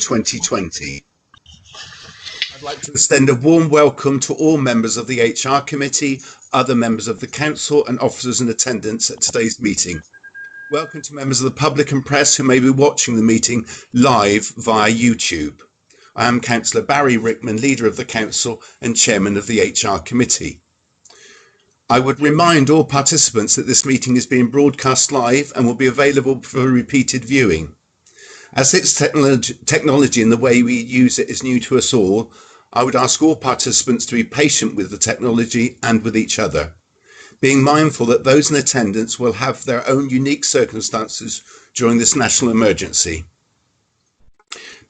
2020. I'd like to extend a warm welcome to all members of the HR Committee, other members of the Council and officers in attendance at today's meeting. Welcome to members of the public and press who may be watching the meeting live via YouTube. I am Councillor Barry Rickman, Leader of the Council and Chairman of the HR Committee. I would remind all participants that this meeting is being broadcast live and will be available for repeated viewing. As its technology and the way we use it is new to us all, I would ask all participants to be patient with the technology and with each other, being mindful that those in attendance will have their own unique circumstances during this national emergency.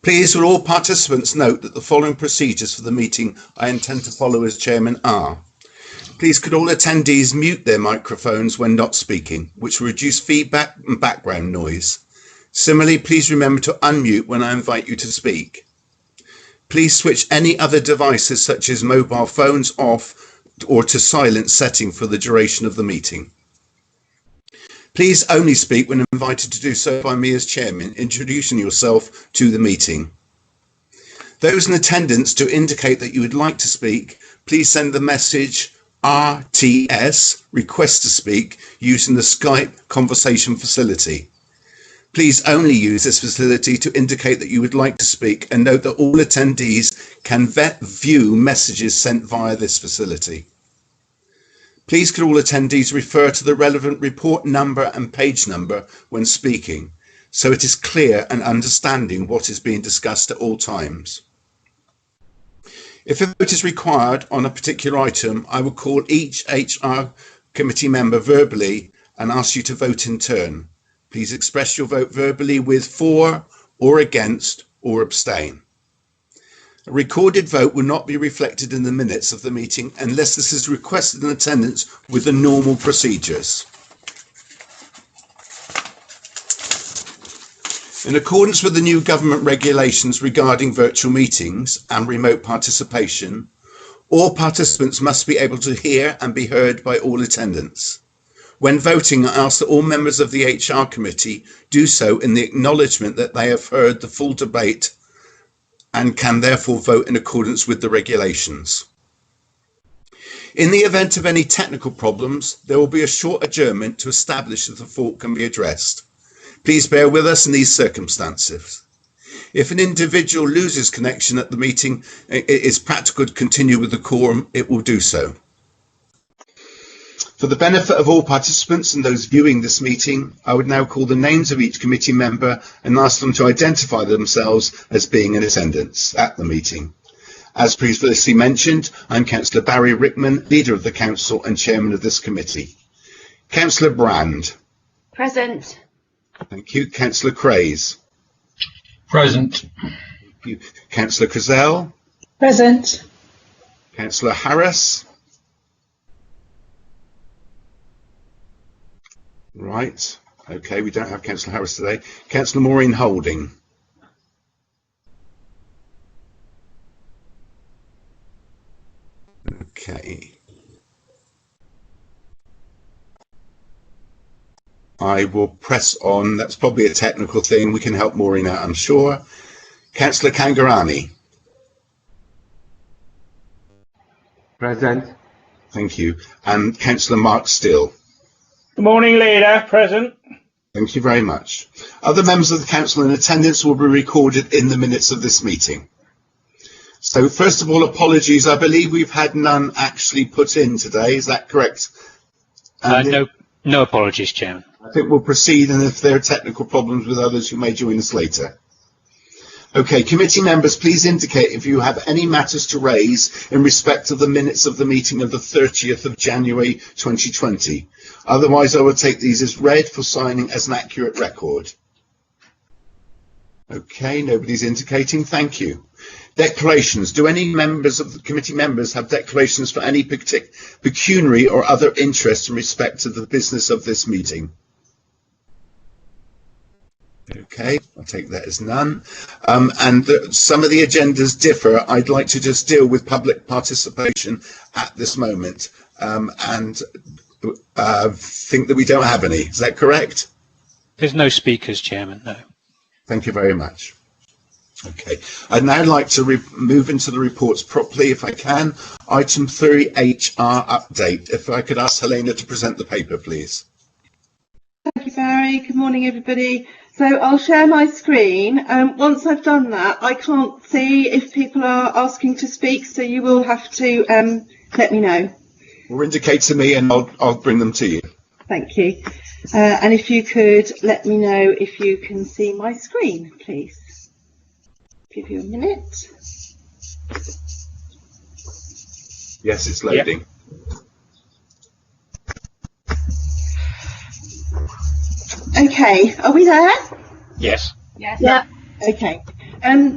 Please will all participants note that the following procedures for the meeting I intend to follow as chairman are: please could all attendees mute their microphones when not speaking, which will reduce feedback and background noise. Similarly, please remember to unmute when I invite you to speak. Please switch any other devices such as mobile phones off or to silent setting for the duration of the meeting. Please only speak when invited to do so by me as chairman, introducing yourself to the meeting. Those in attendance to indicate that you would like to speak, please send the message RTS, request to speak, using the Skype conversation facility. Please only use this facility to indicate that you would like to speak, and note that all attendees can view messages sent via this facility. Please could all attendees refer to the relevant report number and page number when speaking, so it is clear and understanding what is being discussed at all times. If a vote is required on a particular item, I will call each HR committee member verbally and ask you to vote in turn. Please express your vote verbally with for or against or abstain. A recorded vote will not be reflected in the minutes of the meeting unless this is requested in attendance with the normal procedures. In accordance with the new government regulations regarding virtual meetings and remote participation, all participants must be able to hear and be heard by all attendants. When voting, I ask that all members of the HR Committee do so in the acknowledgement that they have heard the full debate and can therefore vote in accordance with the regulations. In the event of any technical problems, there will be a short adjournment to establish if the fault can be addressed. Please bear with us in these circumstances. If an individual loses connection at the meeting, it is practical to continue with the quorum, it will do so. For the benefit of all participants and those viewing this meeting, I would now call the names of each committee member and ask them to identify themselves as being in attendance at the meeting. As previously mentioned, I'm Councillor Barry Rickman, Leader of the Council and Chairman of this committee. Councillor Brand. Present. Thank you. Councillor Craze. Present. Thank you. Councillor Cazell. Present. Councillor Harris. Right. Okay, we don't have Councillor Harris today. Councillor Maureen Holding. Okay. I will press on. That's probably a technical thing. We can help Maureen out, I'm sure. Councillor Kangarani. Present. Thank you. And Councillor Mark Still. Good morning, Leader. Present. Thank you very much. Other members of the council in attendance will be recorded in the minutes of this meeting. So first of all, apologies. I believe we've had none actually put in today. Is that correct? No apologies, Chairman. I think we'll proceed, and if there are technical problems with others who may join us later. Okay, committee members, please indicate if you have any matters to raise in respect of the minutes of the meeting of the 30th of January 2020. Otherwise, I will take these as read for signing as an accurate record. Okay, nobody's indicating. Thank you. Declarations. Do any members of the committee members have declarations for any pecuniary or other interest in respect of the business of this meeting? Okay, I'll take that as none. Some of the agendas differ. I'd like to just deal with public participation at this moment and think that we don't have any. Is that correct? There's no speakers, Chairman, no. Thank you very much. Okay, I'd now like to move into the reports properly, if I can. Item 3, HR update. If I could ask Helena to present the paper, please. Thank you, Barry. Good morning, everybody. So I'll share my screen. Once I've done that, I can't see if people are asking to speak, so you will have to let me know. Or indicate to me and I'll bring them to you. Thank you. And if you could let me know if you can see my screen, please. Give you a minute. Yes, it's loading. Yep. Okay, are we there? Yes. Yes. Yeah. Okay.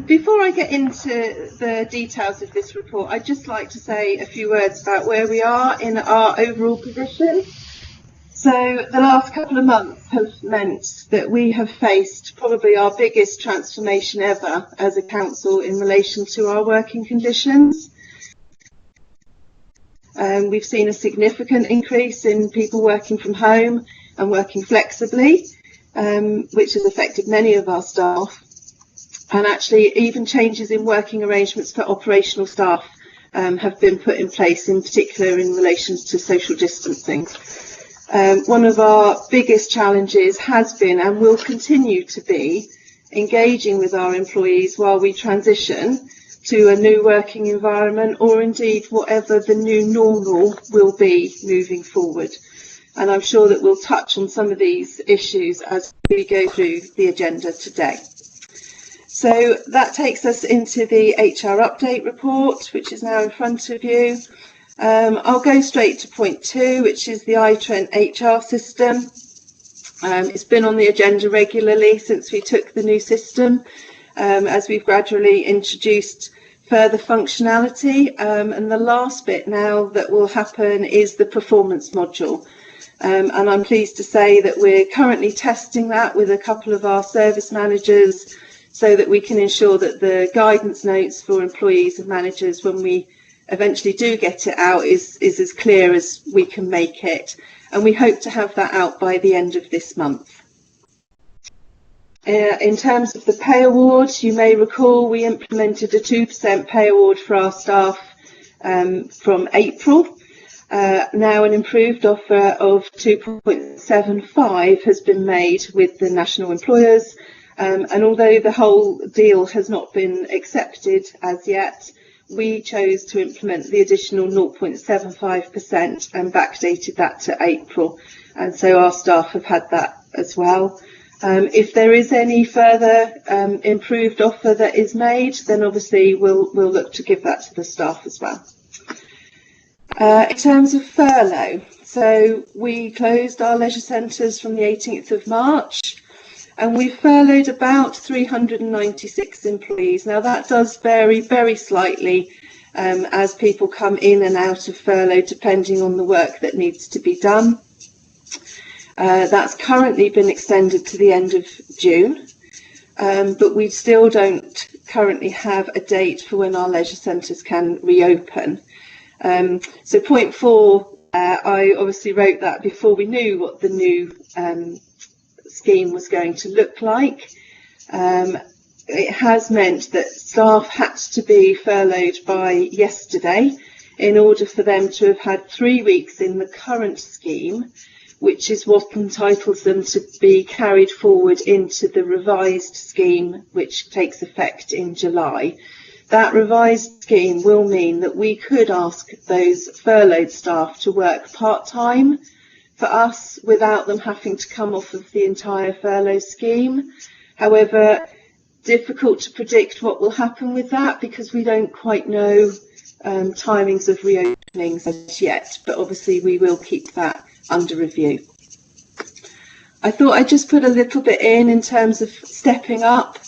Before I get into the details of this report, I'd just like to say a few words about where we are in our overall position. So the last couple of months have meant that we have faced probably our biggest transformation ever as a council in relation to our working conditions. We've seen a significant increase in people working from home and working flexibly, which has affected many of our staff. And actually even changes in working arrangements for operational staff have been put in place, in particular in relation to social distancing. One of our biggest challenges has been and will continue to be engaging with our employees while we transition to a new working environment, or indeed whatever the new normal will be moving forward. And I'm sure that we'll touch on some of these issues as we go through the agenda today. So that takes us into the HR update report, which is now in front of you. I'll go straight to point 2, which is the iTrent HR system. It's been on the agenda regularly since we took the new system, as we've gradually introduced further functionality. And the last bit now that will happen is the performance module. And I'm pleased to say that we're currently testing that with a couple of our service managers so that we can ensure that the guidance notes for employees and managers when we eventually do get it out is as clear as we can make it. And we hope to have that out by the end of this month. In terms of the pay award, you may recall we implemented a 2% pay award for our staff from April. Now an improved offer of 2.75 has been made with the national employers, and although the whole deal has not been accepted as yet, we chose to implement the additional 0.75% and backdated that to April, and so our staff have had that as well. If there is any further improved offer that is made, then obviously we'll look to give that to the staff as well. In terms of furlough, so we closed our leisure centres from the 18th of March, and we furloughed about 396 employees. Now that does vary very slightly as people come in and out of furlough depending on the work that needs to be done. That's currently been extended to the end of June, but we still don't currently have a date for when our leisure centres can reopen. So point 4, I obviously wrote that before we knew what the new scheme was going to look like. It has meant that staff had to be furloughed by yesterday in order for them to have had 3 weeks in the current scheme, which is what entitles them to be carried forward into the revised scheme, which takes effect in July. That revised scheme will mean that we could ask those furloughed staff to work part-time for us without them having to come off of the entire furlough scheme. However, difficult to predict what will happen with that because we don't quite know timings of reopenings as yet, but obviously we will keep that under review. I thought I'd just put a little bit in terms of stepping up,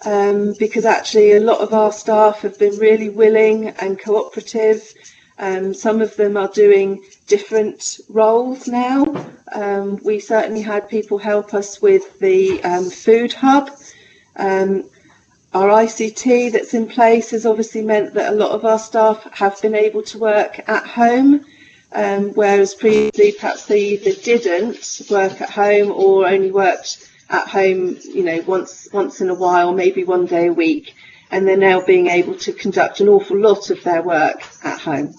because actually a lot of our staff have been really willing and cooperative. Some of them are doing different roles now. We certainly had people help us with the food hub. Our ICT that's in place has obviously meant that a lot of our staff have been able to work at home, whereas previously perhaps they either didn't work at home or only worked at home, once in a while, maybe one day a week, and they're now being able to conduct an awful lot of their work at home.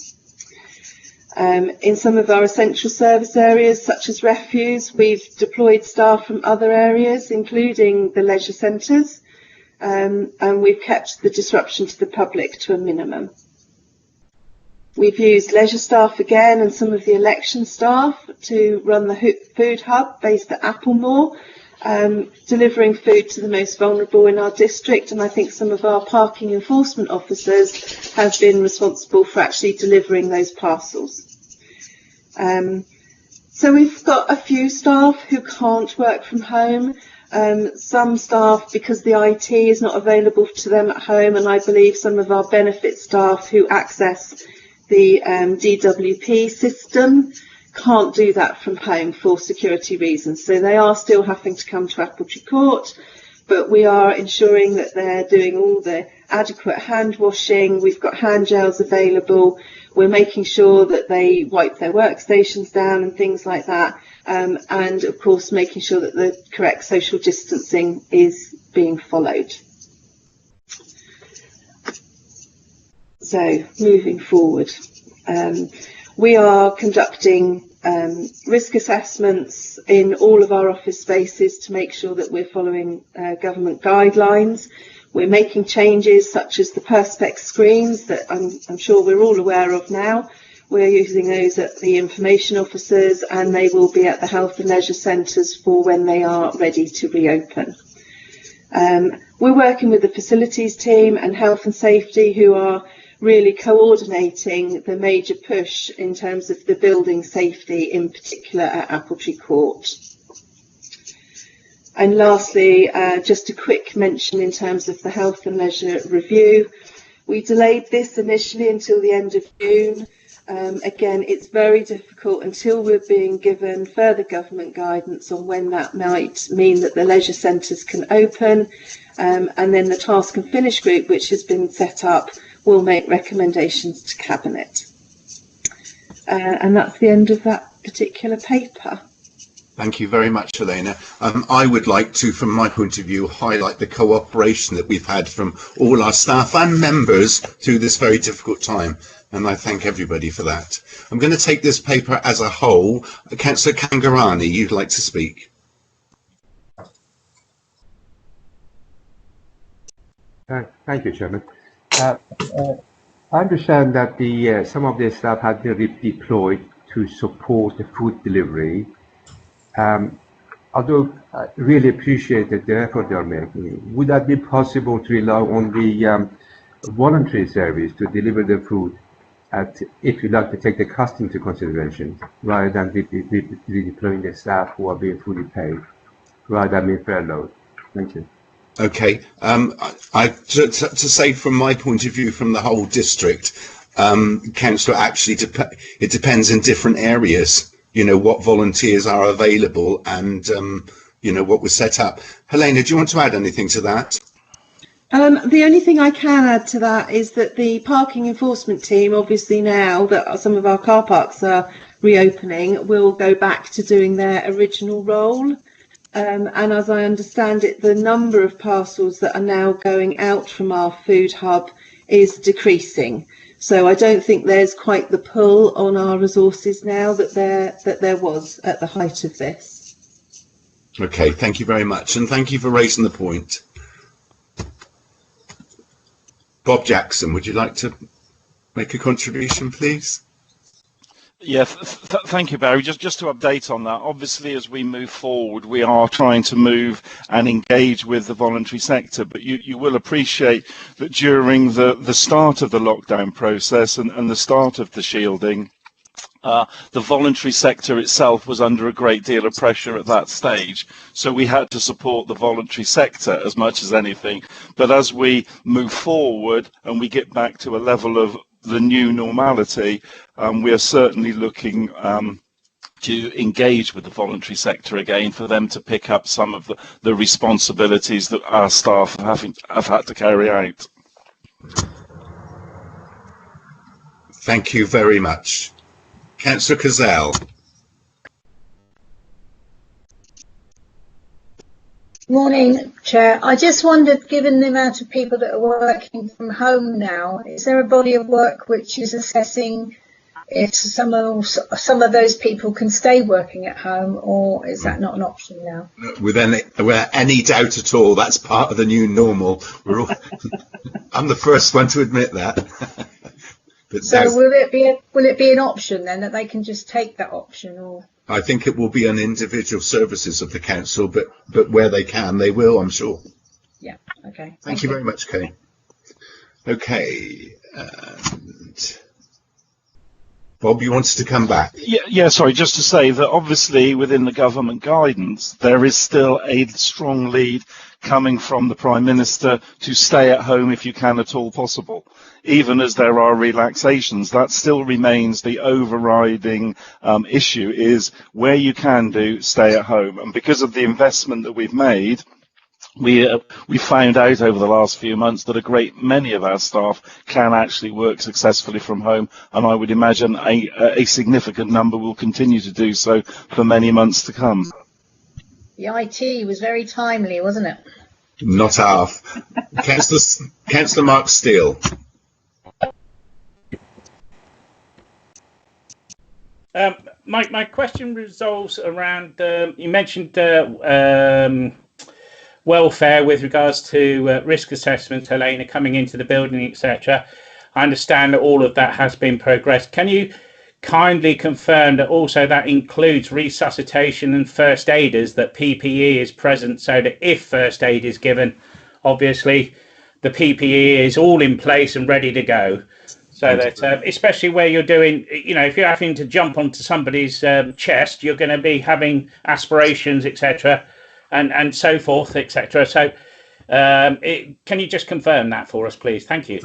In some of our essential service areas, such as refuse, we've deployed staff from other areas, including the leisure centres, and we've kept the disruption to the public to a minimum. We've used leisure staff again and some of the election staff to run the food hub based at Applemore, delivering food to the most vulnerable in our district, and I think some of our parking enforcement officers have been responsible for actually delivering those parcels. So we've got a few staff who can't work from home, some staff because the IT is not available to them at home, and I believe some of our benefit staff who access the DWP system can't do that from home for security reasons. So they are still having to come to Appletree Court, but we are ensuring that they're doing all the adequate hand washing. We've got hand gels available. We're making sure that they wipe their workstations down and things like that. And of course, making sure that the correct social distancing is being followed. So moving forward, we are conducting risk assessments in all of our office spaces to make sure that we're following government guidelines. We're making changes such as the Perspex screens that I'm sure we're all aware of now. We're using those at the information officers, and they will be at the health and leisure centres for when they are ready to reopen. We're working with the facilities team and health and safety, who are really coordinating the major push in terms of the building safety, in particular at Appletree Court. And lastly, just a quick mention in terms of the health and leisure review. We delayed this initially until the end of June. Again, it's very difficult until we're being given further government guidance on when that might mean that the leisure centres can open. And then the task and finish group, which has been set up, will make recommendations to Cabinet. And that's the end of that particular paper. Thank you very much, Helena. I would like to, from my point of view, highlight the cooperation that we've had from all our staff and members through this very difficult time, and I thank everybody for that. I'm going to take this paper as a whole. Councillor Kangarani, you'd like to speak. Thank you, Chairman. I understand that some of the staff had been redeployed to support the food delivery. Although I really appreciate the effort they're making, would that be possible to rely on the voluntary service to deliver the food, if you like to take the cost into consideration, rather than redeploying the staff who are being fully paid, rather than being furloughed? Thank you. Okay, to say from my point of view, from the whole district, Councillor, actually it depends in different areas, what volunteers are available and, what was set up. Helena, do you want to add anything to that? The only thing I can add to that is that the parking enforcement team, obviously now that some of our car parks are reopening, will go back to doing their original role. And as I understand it, the number of parcels that are now going out from our food hub is decreasing. So I don't think there's quite the pull on our resources now that there was at the height of this. Okay, thank you very much, and thank you for raising the point. Bob Jackson, would you like to make a contribution, please? Yeah, thank you, Barry. Just to update on that, obviously as we move forward, we are trying to move and engage with the voluntary sector, but you will appreciate that during the start of the lockdown process and the start of the shielding, the voluntary sector itself was under a great deal of pressure at that stage. So we had to support the voluntary sector as much as anything. But as we move forward and we get back to a level of the new normality, we are certainly looking to engage with the voluntary sector again for them to pick up some of the responsibilities that our staff have had to carry out. Thank you very much. Councillor Cazell. Morning, Chair. I just wondered, given the amount of people that are working from home now, is there a body of work which is assessing if some of those people can stay working at home, or is that not an option now? Without any doubt at all, that's part of the new normal. I'm the first one to admit that. But so will it be an option then, that they can just take that option, or? I think it will be on individual services of the council, but where they can, they will, I'm sure. Yeah. Okay. Thank you very much, Kay. Okay. And Bob, you wanted to come back? Yeah, sorry, just to say that obviously within the government guidance, there is still a strong lead coming from the Prime Minister to stay at home if you can at all possible. Even as there are relaxations, that still remains the overriding issue, is where you can do, stay at home. And because of the investment that we've made, we found out over the last few months that a great many of our staff can actually work successfully from home, and I would imagine a significant number will continue to do so for many months to come. The IT was very timely, wasn't it? Not half. Councillor Mark Steele. My question resolves around, you mentioned welfare with regards to risk assessments, Helena, coming into the building, etc. I understand that all of that has been progressed. Can you kindly confirm that also that includes resuscitation and first aiders, that PPE is present, so that if first aid is given, obviously the PPE is all in place and ready to go? So that, especially where you're doing, if you're having to jump onto somebody's chest, you're going to be having aspirations, etc., and so forth, etc. So can you just confirm that for us, please? Thank you.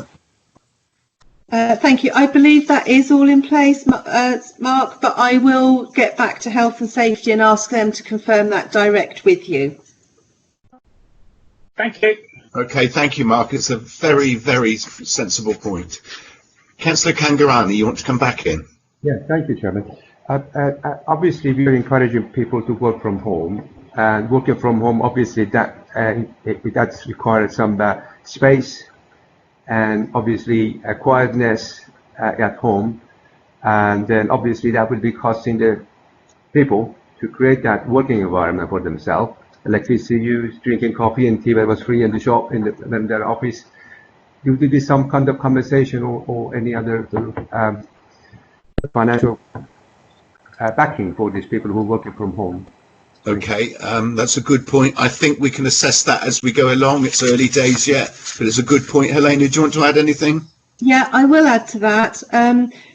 Thank you. I believe that is all in place, Mark, but I will get back to Health and Safety and ask them to confirm that direct with you. Thank you. Okay, thank you, Mark. It's a very, very sensible point. Councillor Kangarani, you want to come back in? Yeah, thank you, Chairman. Obviously, we are encouraging people to work from home, and working from home, obviously, that's required some space and obviously quietness at home, and then obviously that will be costing the people to create that working environment for themselves. Electricity use, drinking coffee and tea that was free in the shop, in their office. There will be some kind of compensation or any other financial backing for these people who are working from home. Okay, that's a good point. I think we can assess that as we go along. It's early days yet, but it's a good point. Helena, do you want to add anything? Yeah, I will add to that.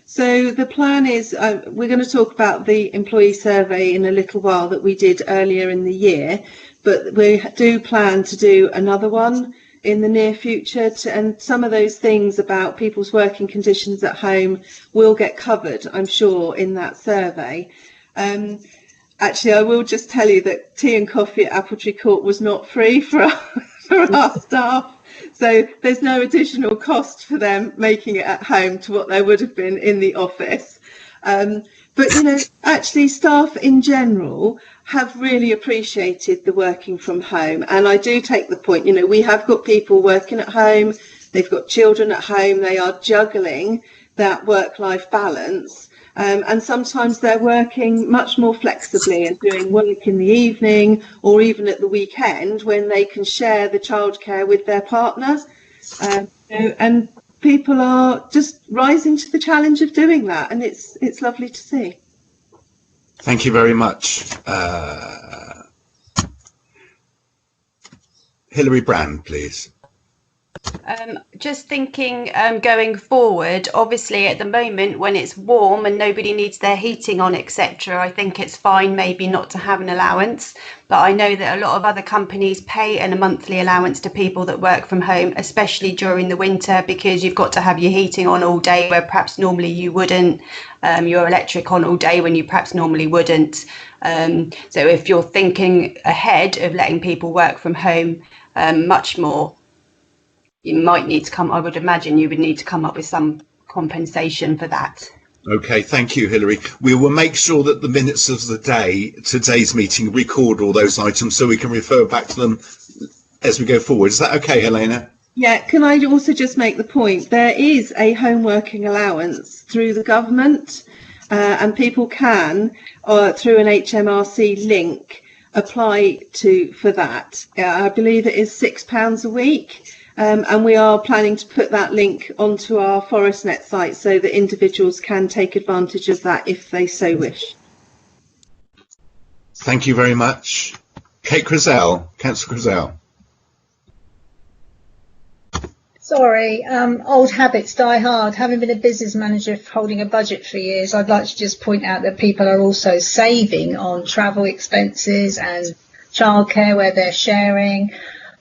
So the plan is, we're going to talk about the employee survey in a little while that we did earlier in the year, but we do plan to do another one in the near future, and some of those things about people's working conditions at home will get covered, I'm sure, in that survey. Actually, I will just tell you that tea and coffee at Appletree Court was not free for our staff. So there's no additional cost for them making it at home to what there would have been in the office. But, actually staff in general have really appreciated the working from home. And I do take the point, we have got people working at home, they've got children at home, they are juggling that work-life balance. And sometimes they're working much more flexibly and doing work in the evening or even at the weekend when they can share the childcare with their partners. And people are just rising to the challenge of doing that, and it's lovely to see. Thank you very much. Hilary Brand, please. Just thinking going forward, obviously at the moment when it's warm and nobody needs their heating on, etc., I think it's fine maybe not to have an allowance, but I know that a lot of other companies pay a monthly allowance to people that work from home, especially during the winter, because you've got to have your heating on all day where perhaps normally you wouldn't, your electric on all day when you perhaps normally wouldn't. So if you're thinking ahead of letting people work from home much more, you might need to I would imagine you would need to come up with some compensation for that. Okay, thank you, Hilary. We will make sure that the minutes of today's meeting, record all those items so we can refer back to them as we go forward. Is that okay, Helena? Yeah, can I also just make the point, there is a home working allowance through the government, and people can, through an HMRC link, apply for that. I believe it is £6 a week, and we are planning to put that link onto our ForestNet site so that individuals can take advantage of that if they so wish. Thank you very much. Kate Crizzell, Councillor Crizzell. Sorry, old habits die hard. Having been a business manager holding a budget for years, I'd like to just point out that people are also saving on travel expenses and childcare where they're sharing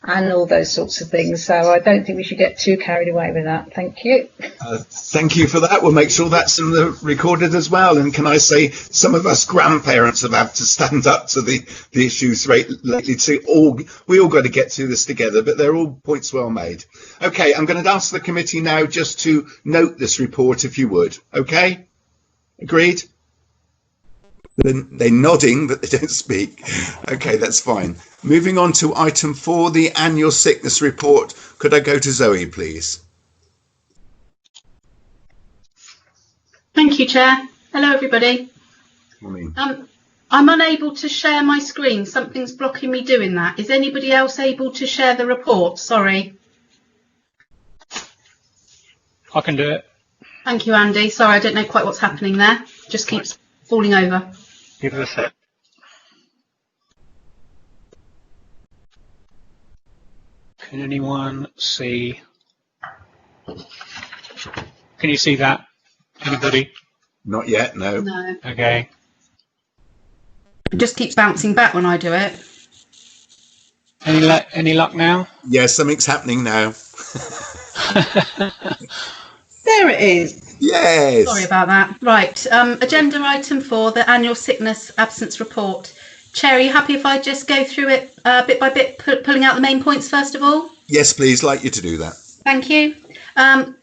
and all those sorts of things. So I don't think we should get too carried away with that. Thank you. Thank you for that. We'll make sure that's recorded as well. And can I say, some of us grandparents have had to stand up to the issues lately too. We all got to get through this together, but they're all points well made. Okay, I'm going to ask the committee now just to note this report, if you would. Okay? Agreed? They're nodding, but they don't speak. Okay, that's fine. Moving on to item 4, the annual sickness report. Could I go to Zoe, please? Thank you, Chair. Hello, everybody. Morning. I'm unable to share my screen. Something's blocking me doing that. Is anybody else able to share the report? Sorry. I can do it. Thank you, Andy. Sorry, I don't know quite what's happening there. Just keeps falling over. Give it a sec. Can anyone see? Can you see that? Anybody? Not yet, no. No. Okay. It just keeps bouncing back when I do it. Any luck now? Yes, something's happening now. There it is. Yes. Sorry about that. Right. Agenda item 4, the annual sickness absence report. Chair, are you happy if I just go through it bit by bit, pulling out the main points first of all? Yes, please. Like you to do that. Thank you.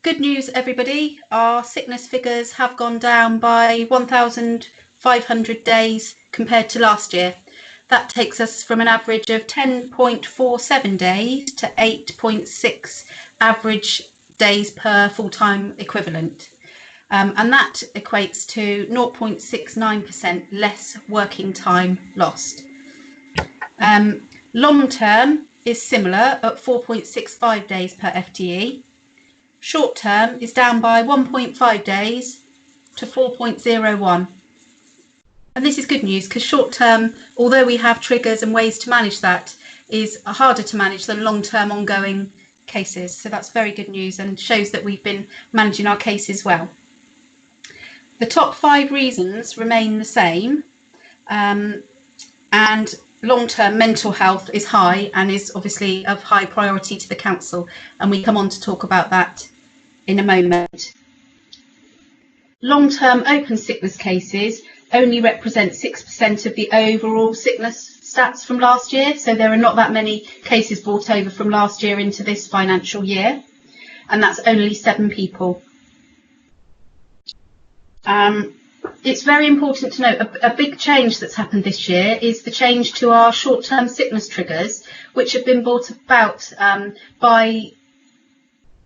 Good news, everybody. Our sickness figures have gone down by 1,500 days compared to last year. That takes us from an average of 10.47 days to 8.6 average days per full-time equivalent. And that equates to 0.69% less working time lost. Long term is similar at 4.65 days per FTE. Short term is down by 1.5 days to 4.01. And this is good news because short term, although we have triggers and ways to manage that, is harder to manage than long term ongoing cases. So that's very good news and shows that we've been managing our cases well. The top 5 reasons remain the same, and long-term mental health is high and is obviously of high priority to the council, and we come on to talk about that in a moment. Long-term open sickness cases only represent 6% of the overall sickness stats from last year, so there are not that many cases brought over from last year into this financial year, and that's only 7 people. It's very important to note a big change that's happened this year is the change to our short-term sickness triggers, which have been brought about by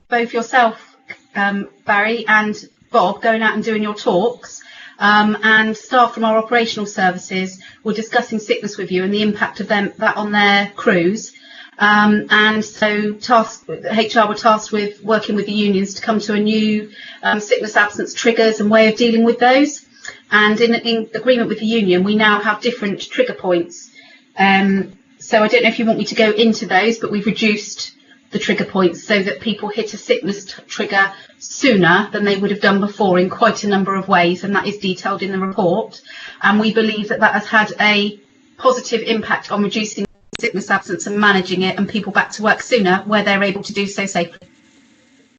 both yourself, Barry, and Bob going out and doing your talks, and staff from our operational services were discussing sickness with you and the impact of that on their crews. And so HR were tasked with working with the unions to come to a new sickness absence triggers and way of dealing with those. And in agreement with the union, we now have different trigger points. So I don't know if you want me to go into those, but we've reduced the trigger points so that people hit a sickness trigger sooner than they would have done before in quite a number of ways, and that is detailed in the report. And we believe that that has had a positive impact on reducing sickness absence and managing it and people back to work sooner where they're able to do so safely.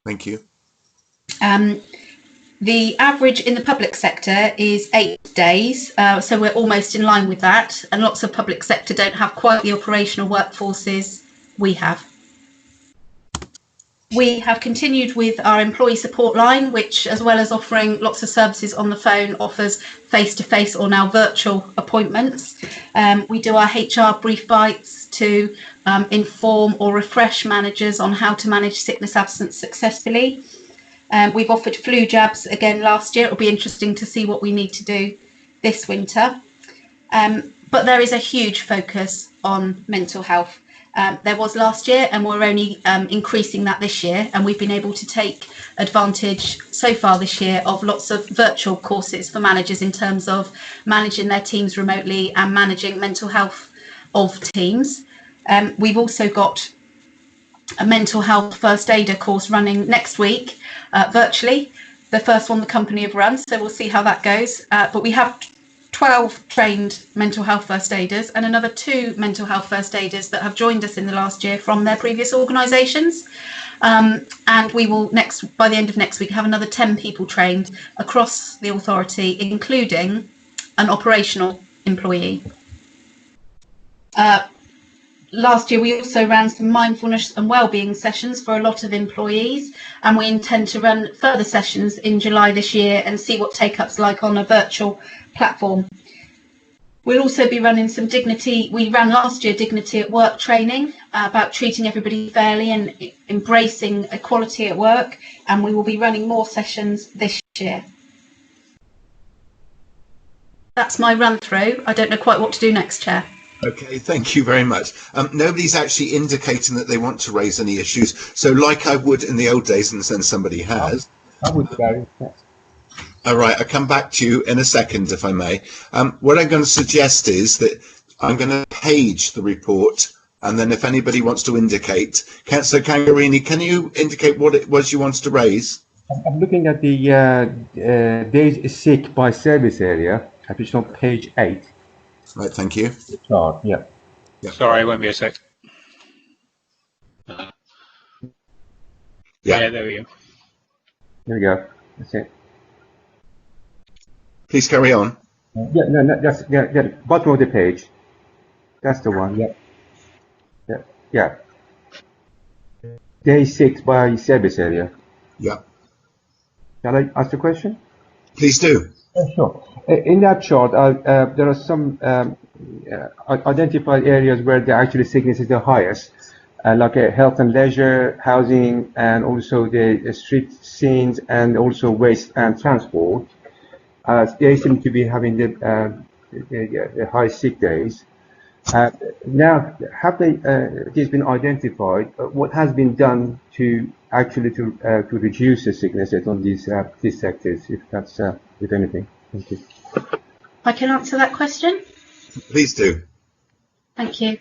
Thank you. The average in the public sector is 8 days, so we're almost in line with that, and lots of public sector don't have quite the operational workforces we have. We have continued with our employee support line, which, as well as offering lots of services on the phone, offers face-to-face or now virtual appointments. We do our HR brief bites to inform or refresh managers on how to manage sickness absence successfully. We've offered flu jabs again last year. It'll be interesting to see what we need to do this winter. But there is a huge focus on mental health. There was last year, and we're only increasing that this year, and we've been able to take advantage so far this year of lots of virtual courses for managers in terms of managing their teams remotely and managing mental health of teams. We've also got a mental health first aider course running next week virtually, the first one the company have run, so we'll see how that goes. But we have 12 trained mental health first aiders and another 2 mental health first aiders that have joined us in the last year from their previous organisations. And we will by the end of next week have another 10 people trained across the authority, including an operational employee. Last year we also ran some mindfulness and wellbeing sessions for a lot of employees, and we intend to run further sessions in July this year and see what take-up's like on a virtual platform. We'll also be running some we ran last year dignity at work training about treating everybody fairly and embracing equality at work, and we will be running more sessions this year. That's my run through. I don't know quite what to do next, Chair. Okay, thank you very much. Nobody's actually indicating that they want to raise any issues. So like I would in the old days, and then somebody has. I would go. All right, I'll come back to you in a second, if I may. What I'm going to suggest is that I'm going to page the report, and then if anybody wants to indicate. Councillor Cangarini, can you indicate what it was you wanted to raise? I'm looking at the days sick by service area, which is on page 8. Right, thank you. Chart, yeah. Sorry, it won't be a sec. Yeah, there we go. There we go. That's it. Please carry on. Yeah, no, that's bottom of the page. That's the one. Yeah. Day 6 by service area. Yeah. Shall I ask the question? Please do. Sure. In that chart, there are some identified areas where the actual sickness is the highest, like health and leisure, housing, and also the street scenes, and also waste and transport. They seem to be having the high sick days. Now, have these been identified? What has been done to actually to reduce the sicknesses on these sectors, if anything? Thank you. I can answer that question. Please do. Thank you.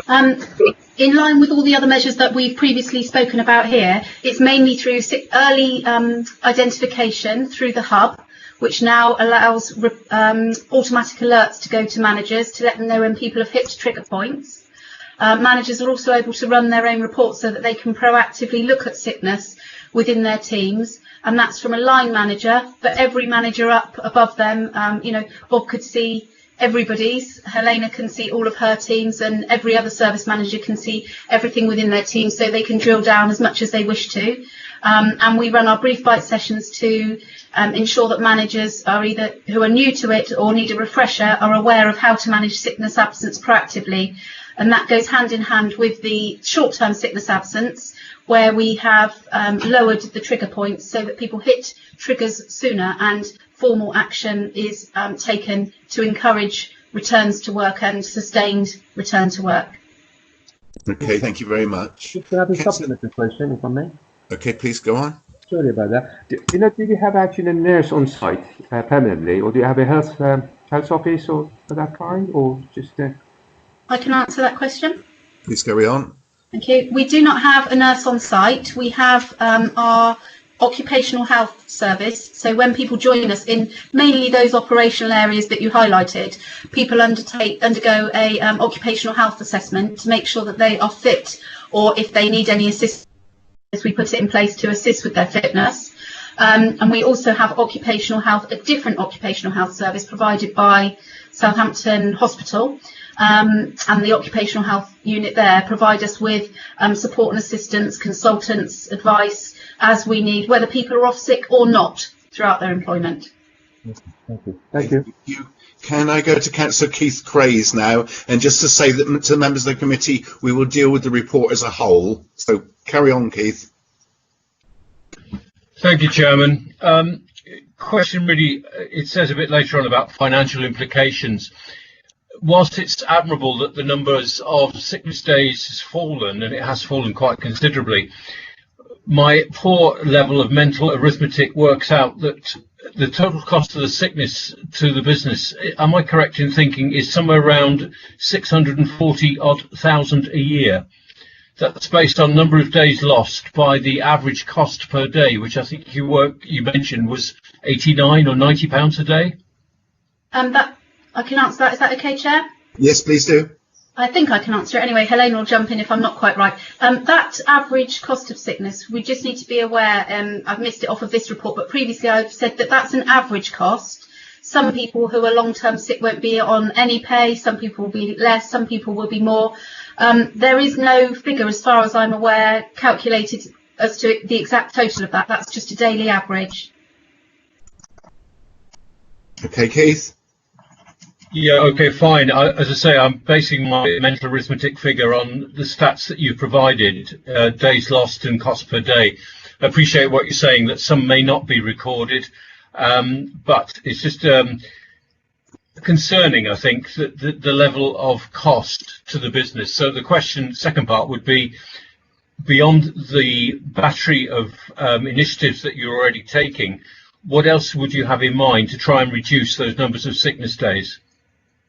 In line with all the other measures that we've previously spoken about here, it's mainly through early identification through the hub, which now allows automatic alerts to go to managers to let them know when people have hit trigger points. Managers are also able to run their own reports so that they can proactively look at sickness within their teams, and that's from a line manager, but every manager up above them, Bob could see everybody's, Helena can see all of her teams, and every other service manager can see everything within their team, so they can drill down as much as they wish to. And we run our brief bite sessions to ensure that managers are either who are new to it or need a refresher are aware of how to manage sickness absence proactively, and that goes hand in hand with the short-term sickness absence, where we have lowered the trigger points so that people hit triggers sooner, and formal action is taken to encourage returns to work and sustained return to work. Okay, thank you very much. Can I have a supplementary question, if I may? Okay, please go on. Sorry about that. Do you have actually a nurse on site permanently, or do you have a health office or for that kind, or just? I can answer that question. Please carry on. Thank you. We do not have a nurse on site. We have our occupational health service. So when people join us in mainly those operational areas that you highlighted, people undergo a occupational health assessment to make sure that they are fit, or if they need any assistance, we put it in place to assist with their fitness. And we also have occupational health, a different occupational health service provided by Southampton Hospital. and the occupational health unit there provide us with support and assistance, consultants, advice as we need, whether people are off sick or not throughout their employment. Thank you. Can I go to Councillor Keith Craze now? And just to say that to the members of the committee, we will deal with the report as a whole. So carry on, Keith. Thank you, Chairman. Question really, it says a bit later on about financial implications. Whilst it's admirable that the numbers of sickness days has fallen, and it has fallen quite considerably, my poor level of mental arithmetic works out that the total cost of the sickness to the business, am I correct in thinking, is somewhere around 640,000 a year? That's based on number of days lost by the average cost per day, which I think you mentioned was £89 or £90 a day. That I can answer that. Is that okay, Chair? Yes, please do. I think I can answer it anyway. Helene will jump in if I'm not quite right. That average cost of sickness, we just need to be aware, I've missed it off of this report, but previously I've said that that's an average cost. Some people who are long-term sick won't be on any pay, some people will be less, some people will be more. There is no figure, as far as I'm aware, calculated as to the exact total of that. That's just a daily average. Okay, Keith. Yeah, okay, fine. As I say, I'm basing my mental arithmetic figure on the stats that you've provided, days lost and cost per day. I appreciate what you're saying, that some may not be recorded, but it's just concerning, I think, that the level of cost to the business. So the question, second part, would be, beyond the battery of initiatives that you're already taking, what else would you have in mind to try and reduce those numbers of sickness days?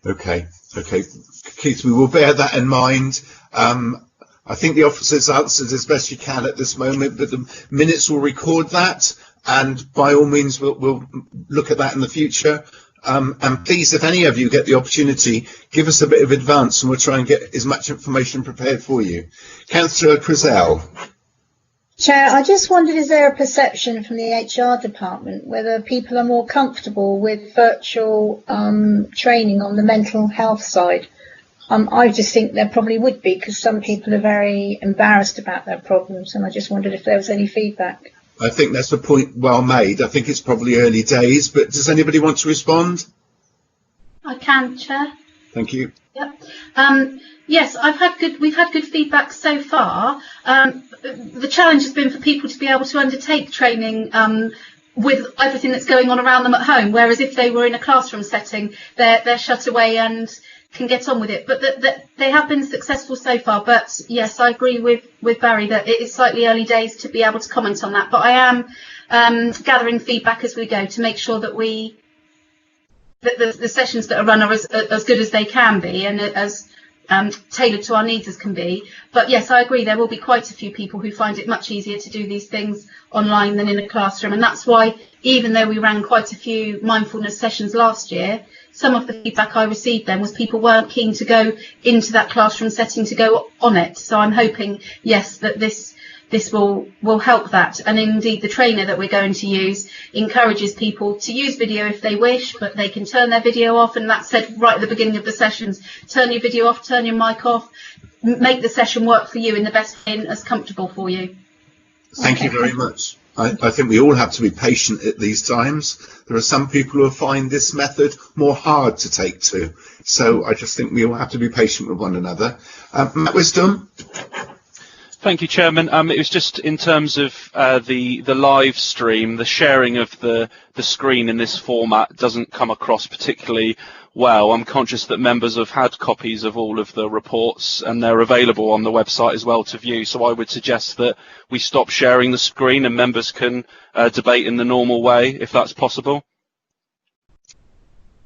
Okay, Keith, we will bear that in mind. I think the officer's answered as best you can at this moment, but the minutes will record that, and by all means we'll look at that in the future. And please, if any of you get the opportunity, give us a bit of advance and we'll try and get as much information prepared for you. Councillor Crizell. Chair, I just wondered, is there a perception from the HR department whether people are more comfortable with virtual training on the mental health side? I just think there probably would be, because some people are very embarrassed about their problems, and I just wondered if there was any feedback. I think that's a point well made. I think it's probably early days, but does anybody want to respond? I can, Chair. Thank you. Yep. Yes, we've had good feedback so far. The challenge has been for people to be able to undertake training with everything that's going on around them at home, whereas if they were in a classroom setting, they're shut away and can get on with it. But they have been successful so far. But yes, I agree with Barry that it is slightly early days to be able to comment on that. But I am gathering feedback as we go to make sure that the sessions that are run are as good as they can be and as tailored to our needs as can be. But yes, I agree, there will be quite a few people who find it much easier to do these things online than in a classroom, and that's why, even though we ran quite a few mindfulness sessions last year, some of the feedback I received then was people weren't keen to go into that classroom setting to go on it. So I'm hoping, yes, that this will help that, and indeed the trainer that we're going to use encourages people to use video if they wish, but they can turn their video off, and that's said right at the beginning of the sessions. Turn your video off, turn your mic off, make the session work for you in the best way and as comfortable for you. Thank you very much. I think we all have to be patient at these times. There are some people who find this method more hard to take to, so I just think we all have to be patient with one another. Matt Wisdom. Thank you, Chairman. It was just in terms of the live stream, the sharing of the screen in this format doesn't come across particularly well. I'm conscious that members have had copies of all of the reports and they're available on the website as well to view. So I would suggest that we stop sharing the screen and members can debate in the normal way, if that's possible.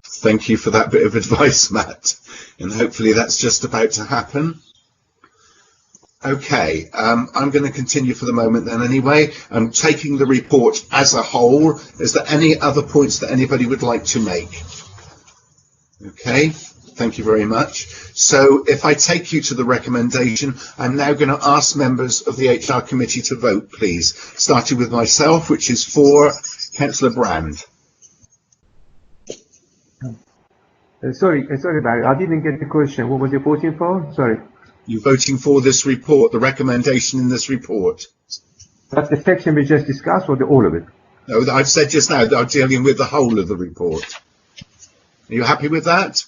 Thank you for that bit of advice, Matt. And hopefully that's just about to happen. Okay, I'm going to continue for the moment then anyway. I'm taking the report as a whole. Is there any other points that anybody would like to make? Okay, thank you very much. So if I take you to the recommendation, I'm now going to ask members of the HR committee to vote, please. Starting with myself, which is for Councillor Brand. Sorry, Barry, I didn't get the question. What was you voting for? Sorry. You're voting for this report, the recommendation in this report. That's the section we just discussed, or all of it? No, I've said just now that I'm dealing with the whole of the report. Are you happy with that?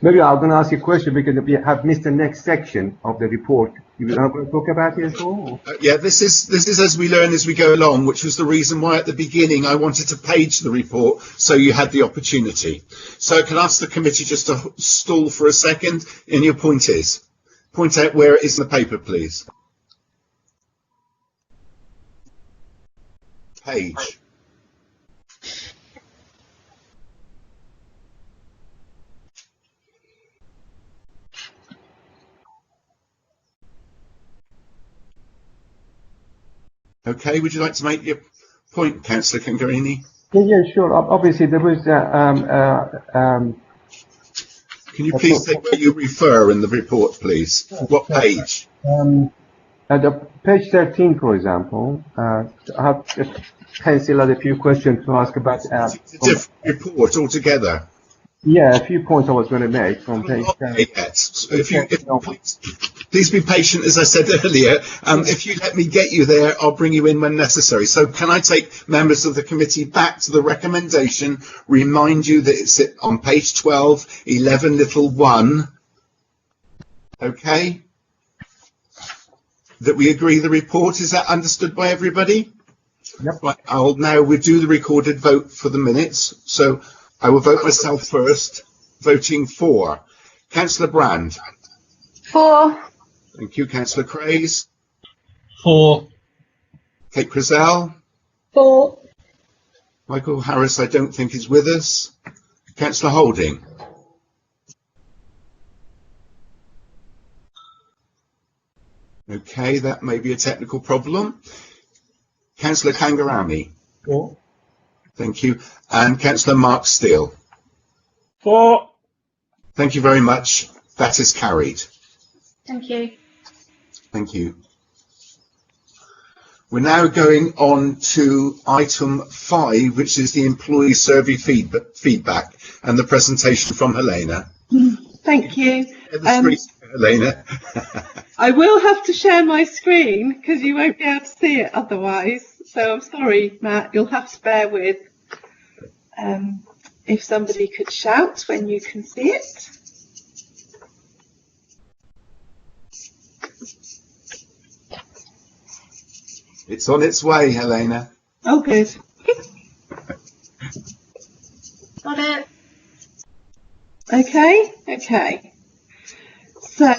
Maybe I'm going to ask you a question because we have missed the next section of the report. You're not going to talk about it as well? Yeah, this is as we learn as we go along, which was the reason why at the beginning I wanted to page the report so you had the opportunity. So I can ask the committee just to stall for a second, and your point is? Point out where it is in the paper, please. Page. Okay, would you like to make your point, Councillor Cangarini? Yeah, sure. Obviously, there was. Can you please say where you refer in the report, please? What page? At page 13, for example, I have just penciled a few questions to ask about. It's a different report altogether. Yeah, a few points I was going to make from page 10. So please be patient, as I said earlier. If you let me get you there, I'll bring you in when necessary. So can I take members of the committee back to the recommendation, remind you that it's on page 12, 11 little 1. Okay? That we agree the report. Is that understood by everybody? Yep. Right, we'll do the recorded vote for the minutes. So I will vote myself first, voting for. Councillor Brand. For. Thank you. Councillor Craze. For. Kate Crizell. For. Michael Harris, I don't think is with us. Councillor Holding. Okay, that may be a technical problem. Councillor Kangarami. For. Thank you. And Councillor Mark Steele. For. Thank you very much. That is carried. Thank you. Thank you. We're now going on to item 5, which is the employee survey feedback and the presentation from Helena. Thank you. Helena. I will have to share my screen because you won't be able to see it otherwise. So I'm sorry, Matt, you'll have to bear with. If somebody could shout when you can see it. It's on its way, Helena. Oh, good. Got it. Okay. So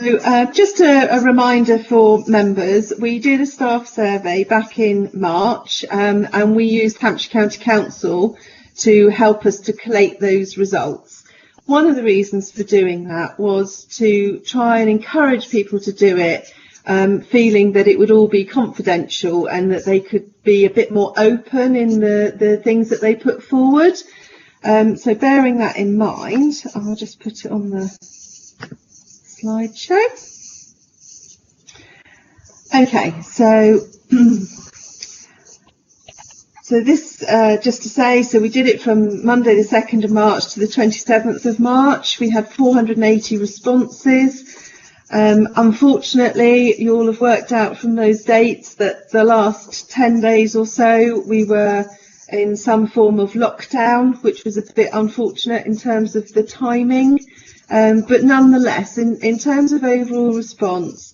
just a reminder for members, we did a staff survey back in March and we used Hampshire County Council to help us to collate those results. One of the reasons for doing that was to try and encourage people to do it, feeling that it would all be confidential and that they could be a bit more open in the things that they put forward. So bearing that in mind, I'll just put it on the slideshow. Okay, so this, just to say, so we did it from Monday the 2nd of March to the 27th of March. We had 480 responses. Unfortunately, you all have worked out from those dates that the last 10 days or so we were in some form of lockdown, which was a bit unfortunate in terms of the timing. But nonetheless, in terms of overall response,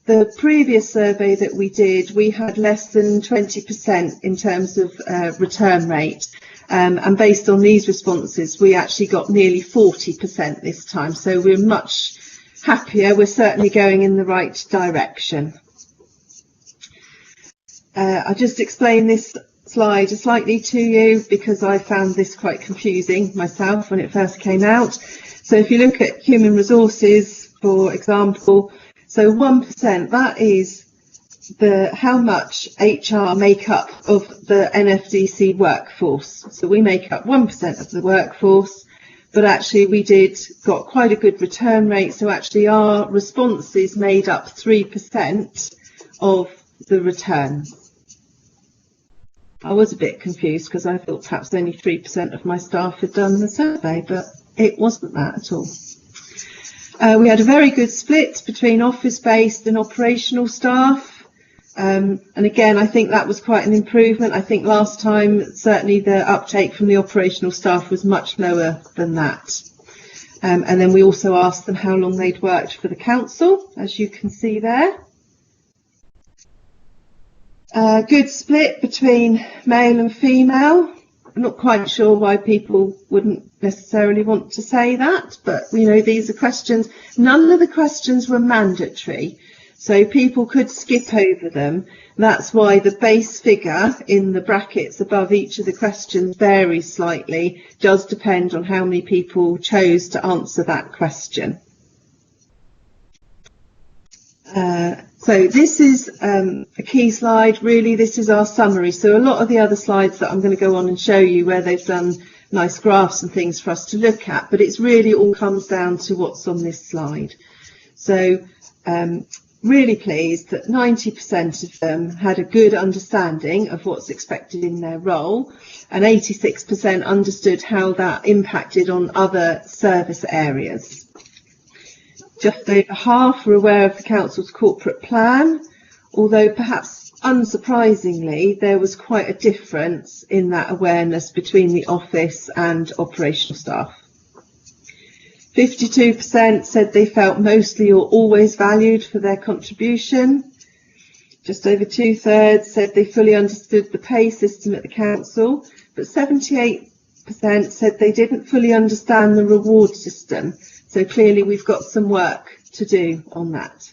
the previous survey that we did, we had less than 20% in terms of return rate. And based on these responses, we actually got nearly 40% this time. So we're much happier. We're certainly going in the right direction. I'll just explain this slide slightly to you because I found this quite confusing myself when it first came out. So if you look at human resources, for example, so 1%, that is how much HR make up of the NFDC workforce. So we make up 1% of the workforce, but actually we got quite a good return rate. So actually our responses made up 3% of the return. I was a bit confused because I thought perhaps only 3% of my staff had done the survey, but it wasn't that at all. We had a very good split between office-based and operational staff. And again, I think that was quite an improvement. I think last time, certainly the uptake from the operational staff was much lower than that. And then we also asked them how long they'd worked for the council, as you can see there. Good split between male and female. I'm not quite sure why people wouldn't necessarily want to say that, but you know, these are questions. None of the questions were mandatory, so people could skip over them. That's why the base figure in the brackets above each of the questions varies slightly. It does depend on how many people chose to answer that question. So this is a key slide. Really, this is our summary. So a lot of the other slides that I'm going to go on and show you where they've done nice graphs and things for us to look at, but it's really all comes down to what's on this slide. So really pleased that 90% of them had a good understanding of what's expected in their role, and 86% understood how that impacted on other service areas. Just over half were aware of the council's corporate plan, although perhaps unsurprisingly there was quite a difference in that awareness between the office and operational staff. 52% said they felt mostly or always valued for their contribution. Just over 2/3 said they fully understood the pay system at the council, but 78% said they didn't fully understand the reward system. So clearly we've got some work to do on that.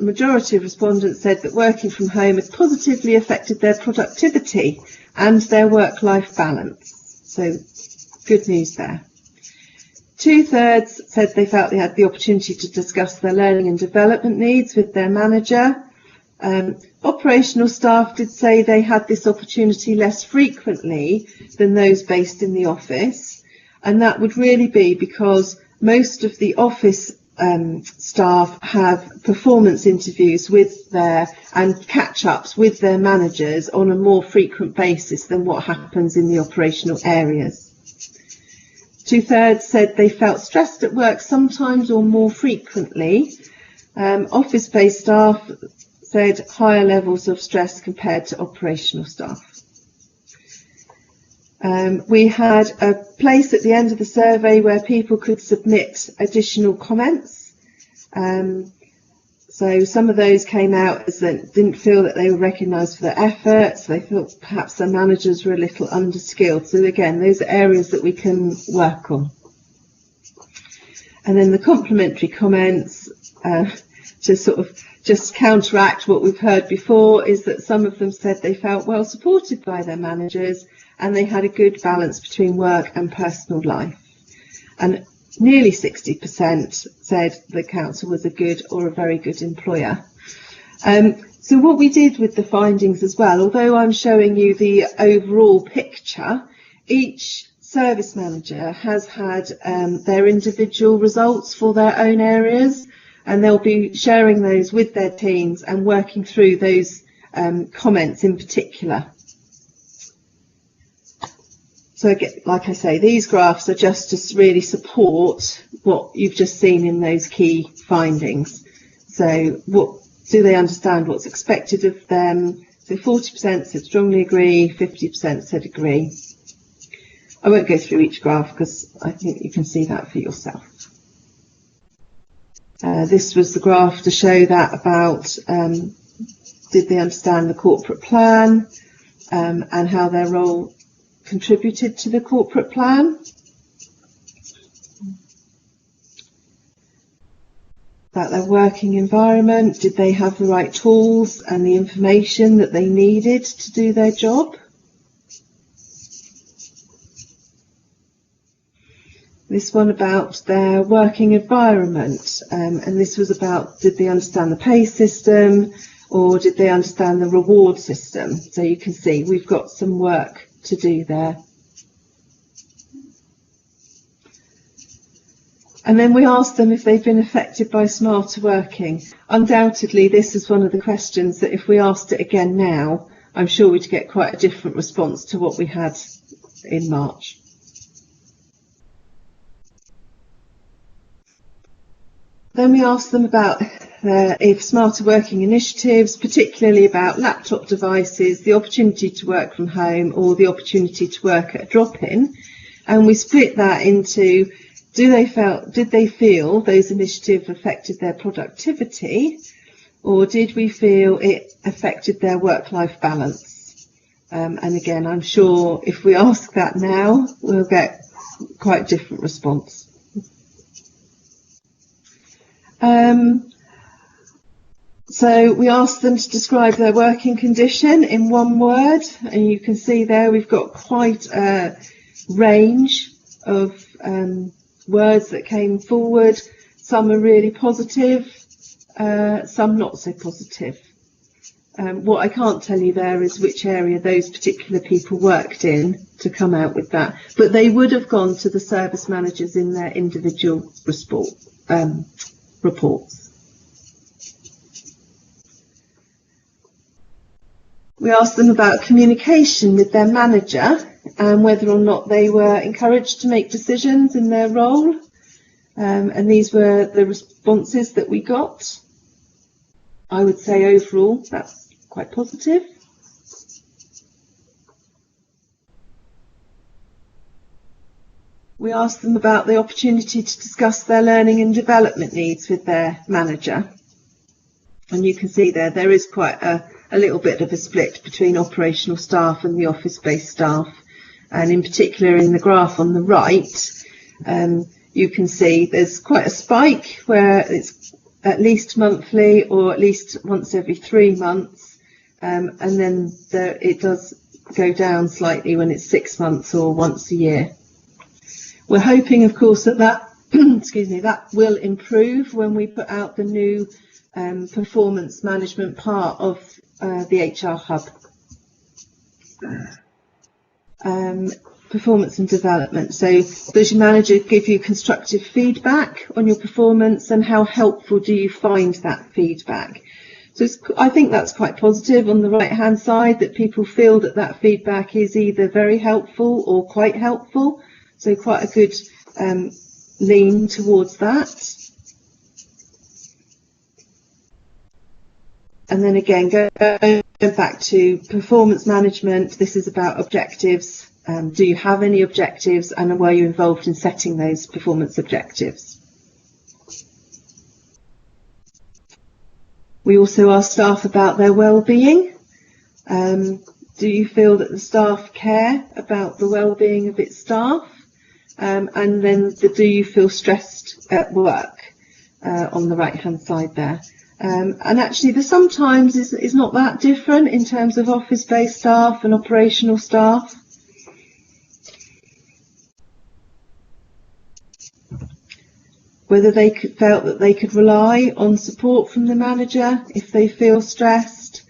Majority of respondents said that working from home has positively affected their productivity and their work-life balance. So good news there. 2/3 said they felt they had the opportunity to discuss their learning and development needs with their manager. Operational staff did say they had this opportunity less frequently than those based in the office. And that would really be because most of the office staff have performance interviews with and catch-ups with their managers on a more frequent basis than what happens in the operational areas. 2/3 said they felt stressed at work sometimes or more frequently. Office-based staff said higher levels of stress compared to operational staff. We had a place at the end of the survey where people could submit additional comments. So some of those came out as they didn't feel that they were recognised for their efforts. They thought perhaps their managers were a little underskilled. So again, those are areas that we can work on. And then the complimentary comments, to sort of just counteract what we've heard before, is that some of them said they felt well supported by their managers and they had a good balance between work and personal life. And nearly 60% said the council was a good or a very good employer. So what we did with the findings as well, although I'm showing you the overall picture, each service manager has had their individual results for their own areas, and they'll be sharing those with their teams and working through those comments in particular. So again, like I say, these graphs are just to really support what you've just seen in those key findings. So what do they understand what's expected of them? So 40% said strongly agree, 50% said agree. I won't go through each graph because I think you can see that for yourself. This was the graph to show that about did they understand the corporate plan and how their role contributed to the corporate plan. About their working environment, did they have the right tools and the information that they needed to do their job? This one about their working environment, and this was about did they understand the pay system or did they understand the reward system? So you can see we've got some work to do there. And then we asked them if they've been affected by smarter working. Undoubtedly, this is one of the questions that if we asked it again now, I'm sure we'd get quite a different response to what we had in March. Then we asked them about if smarter working initiatives, particularly about laptop devices, the opportunity to work from home or the opportunity to work at a drop-in, and we split that into did they feel those initiatives affected their productivity, or did we feel it affected their work-life balance? And again, I'm sure if we ask that now, we'll get quite a different response. So we asked them to describe their working condition in one word, and you can see there we've got quite a range of words that came forward. Some are really positive, some not so positive. What I can't tell you there is which area those particular people worked in to come out with that, but they would have gone to the service managers in their individual reports. We asked them about communication with their manager and whether or not they were encouraged to make decisions in their role. And these were the responses that we got. I would say overall that's quite positive. We asked them about the opportunity to discuss their learning and development needs with their manager. And you can see there is quite a little bit of a split between operational staff and the office-based staff. And in particular in the graph on the right, you can see there's quite a spike where it's at least monthly or at least once every 3 months. And then it does go down slightly when it's 6 months or once a year. We're hoping, of course, that excuse me, that will improve when we put out the new performance management part of the HR hub. Performance and development. So does your manager give you constructive feedback on your performance, and how helpful do you find that feedback? So I think that's quite positive on the right hand side, that people feel that feedback is either very helpful or quite helpful. So quite a good lean towards that. And then again, going back to performance management, this is about objectives. Do you have any objectives, and were you involved in setting those performance objectives? We also asked staff about their well-being. Do you feel that the staff care about the well-being of its staff? And then do you feel stressed at work on the right-hand side there? And actually, the sometimes is not that different in terms of office-based staff and operational staff. Whether they felt that they could rely on support from the manager if they feel stressed,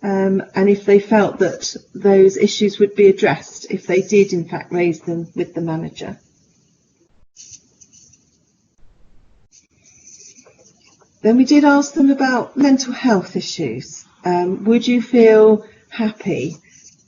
and if they felt that those issues would be addressed if they did in fact raise them with the manager. Then we did ask them about mental health issues. Would you feel happy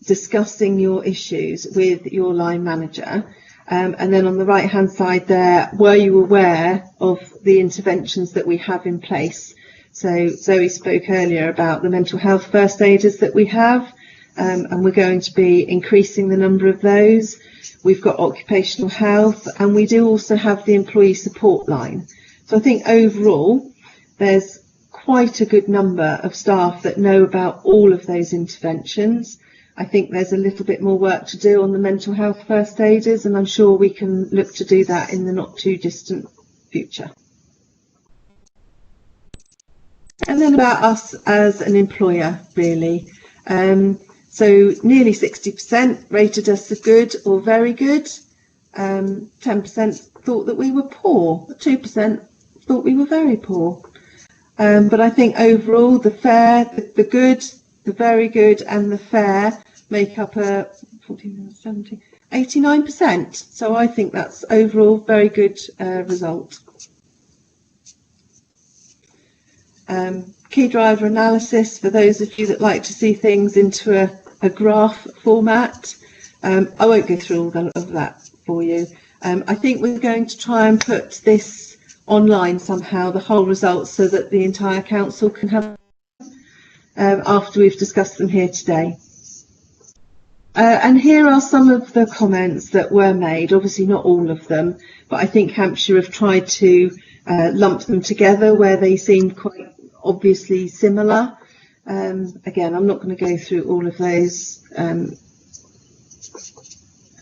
discussing your issues with your line manager? And then on the right hand side there, were you aware of the interventions that we have in place? So Zoe spoke earlier about the mental health first aiders that we have, and we're going to be increasing the number of those. We've got occupational health, and we do also have the employee support line. So I think overall there's quite a good number of staff that know about all of those interventions. I think there's a little bit more work to do on the mental health first aiders, and I'm sure we can look to do that in the not too distant future. And then about us as an employer, really. So nearly 60% rated us as good or very good. 10% thought that we were poor. 2% thought we were very poor. But I think overall the fair, the good, the very good and the fair make up 89%. So I think that's overall very good result. Key driver analysis, for those of you that like to see things into a graph format. I won't go through all of that for you. I think we're going to try and put this online somehow, the whole results, so that the entire council can have after we've discussed them here today. And here are some of the comments that were made, obviously not all of them, but I think Hampshire have tried to lump them together where they seemed quite obviously similar. Again, I'm not going to go through all of those.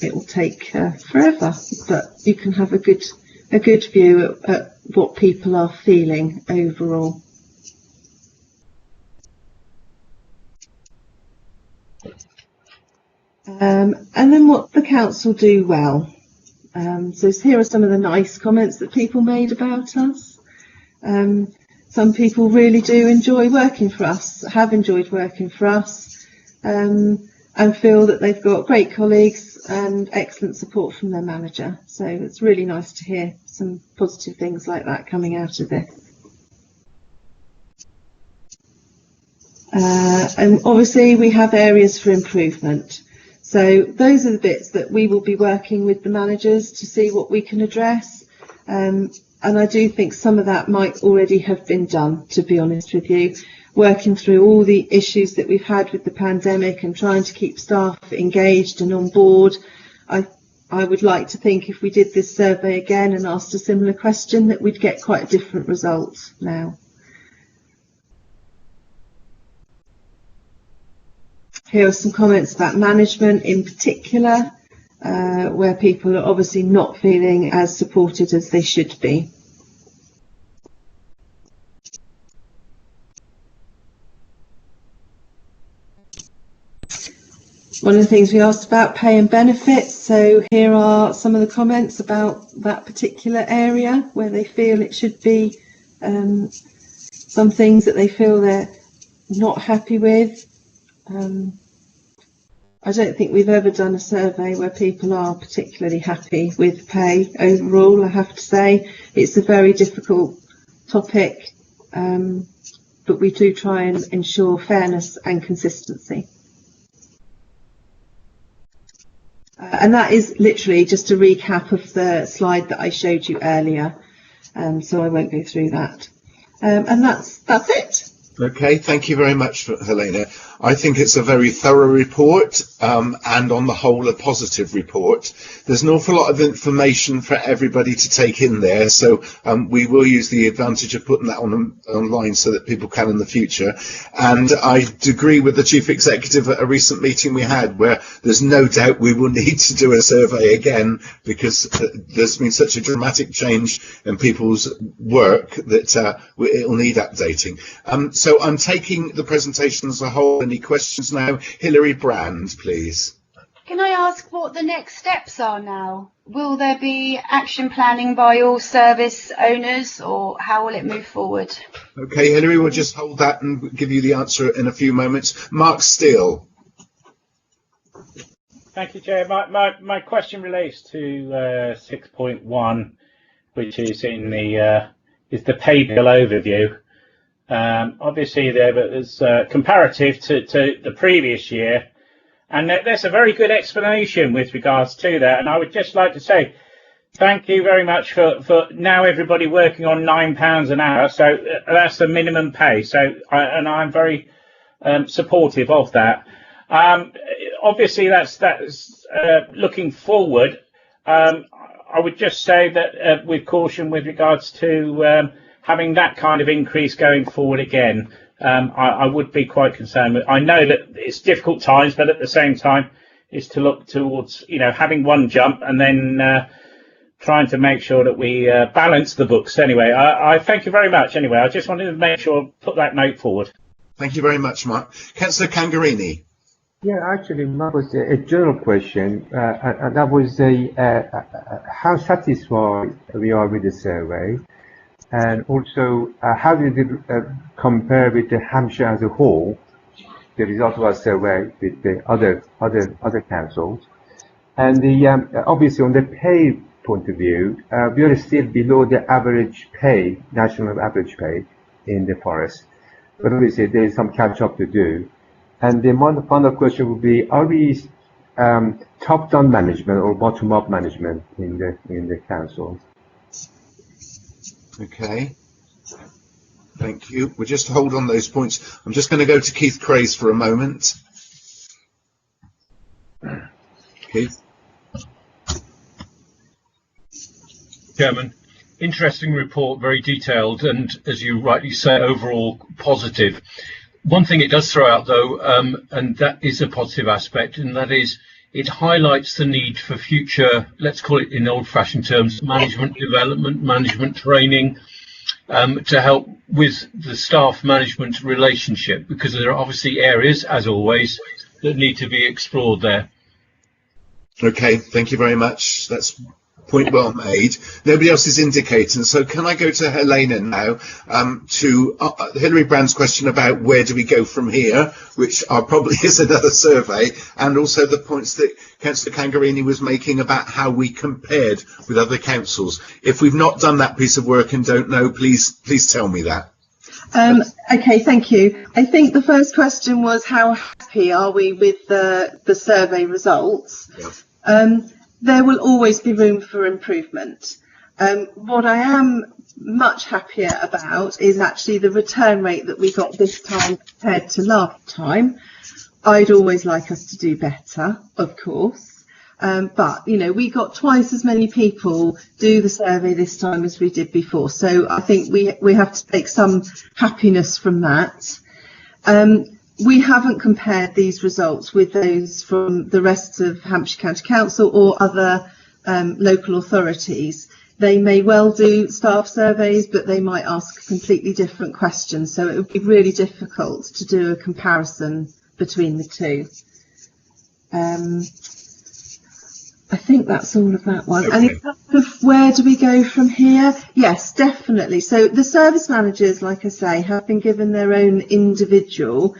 It will take forever, but you can have a good view at what people are feeling overall. And then what the council do well. So here are some of the nice comments that people made about us. Some people really do enjoy working for us, have enjoyed working for us, and feel that they've got great colleagues and excellent support from their manager. So it's really nice to hear some positive things like that coming out of this. And obviously we have areas for improvement. So those are the bits that we will be working with the managers to see what we can address. And I do think some of that might already have been done, to be honest with you, working through all the issues that we've had with the pandemic and trying to keep staff engaged and on board. I would like to think if we did this survey again and asked a similar question that we'd get quite a different result now. Here are some comments about management in particular, where people are obviously not feeling as supported as they should be. One of the things we asked about pay and benefits, so here are some of the comments about that particular area where they feel it should be, some things that they feel they're not happy with. I don't think we've ever done a survey where people are particularly happy with pay overall, I have to say. It's a very difficult topic, but we do try and ensure fairness and consistency. And that is literally just a recap of the slide that I showed you earlier, so I won't go through that. And that's it. Okay, thank you very much, Helena. I think it's a very thorough report, and on the whole a positive report. There's an awful lot of information for everybody to take in there, so we will use the advantage of putting that online so that people can in the future. And I agree with the Chief Executive at a recent meeting we had, where there's no doubt we will need to do a survey again, because there's been such a dramatic change in people's work that it'll need updating. So I'm taking the presentation as a whole. Any questions now? Hilary Brand, please. Can I ask what the next steps are now? Will there be action planning by all service owners, or how will it move forward? Okay, Hilary, we'll just hold that and give you the answer in a few moments. Mark Steele. Thank you, Chair. My question relates to 6.1, which is in the pay bill overview. Obviously there was comparative to the previous year, and there's a very good explanation with regards to that, and I would just like to say thank you very much for now everybody working on £9 an hour, so that's the minimum pay, so I'm very supportive of that. Obviously that's looking forward. I would just say that with caution with regards to having that kind of increase going forward again. I would be quite concerned. I know that it's difficult times, but at the same time, is to look towards, having one jump and then trying to make sure that we balance the books. Anyway, I thank you very much. Anyway, I just wanted to make sure, put that note forward. Thank you very much, Mark. Councillor Cangarini. Yeah, actually, that was a general question, and that was how satisfied we are with the survey. And also, how did it compare with the Hampshire as a whole, the result of our survey with the other councils? And obviously, on the pay point of view, we are still below the average pay, national average pay in the forest. But obviously, there is some catch up to do. And the final question would be: are we top-down management or bottom-up management in the council. Okay. Thank you. We'll just hold on those points. I'm just going to go to Keith Craze for a moment. Keith. Chairman, interesting report, very detailed, and as you rightly say, overall positive. One thing it does throw out, though, and that is a positive aspect, and that is it highlights the need for future, let's call it in old-fashioned terms, management development, management training, to help with the staff management relationship, because there are obviously areas, as always, that need to be explored there. Okay, thank you very much. That's point well made. Nobody else is indicating, so can I go to Helena now to Hilary Brand's question about where do we go from here, which probably is another survey, and also the points that Councillor Cangarini was making about how we compared with other councils. If we've not done that piece of work and don't know, please tell me that. Okay, thank you. I think the first question was how happy are we with the survey results? Yep. There will always be room for improvement. What I am much happier about is actually the return rate that we got this time compared to last time. I'd always like us to do better, of course, but you know, we got twice as many people do the survey this time as we did before, so I think we have to take some happiness from that. We haven't compared these results with those from the rest of Hampshire County Council or other local authorities. They may well do staff surveys, but they might ask completely different questions, so it would be really difficult to do a comparison between the two. I think that's all of that one. Okay. And in terms of where do we go from here? Yes, definitely. So the service managers, like I say, have been given their own individual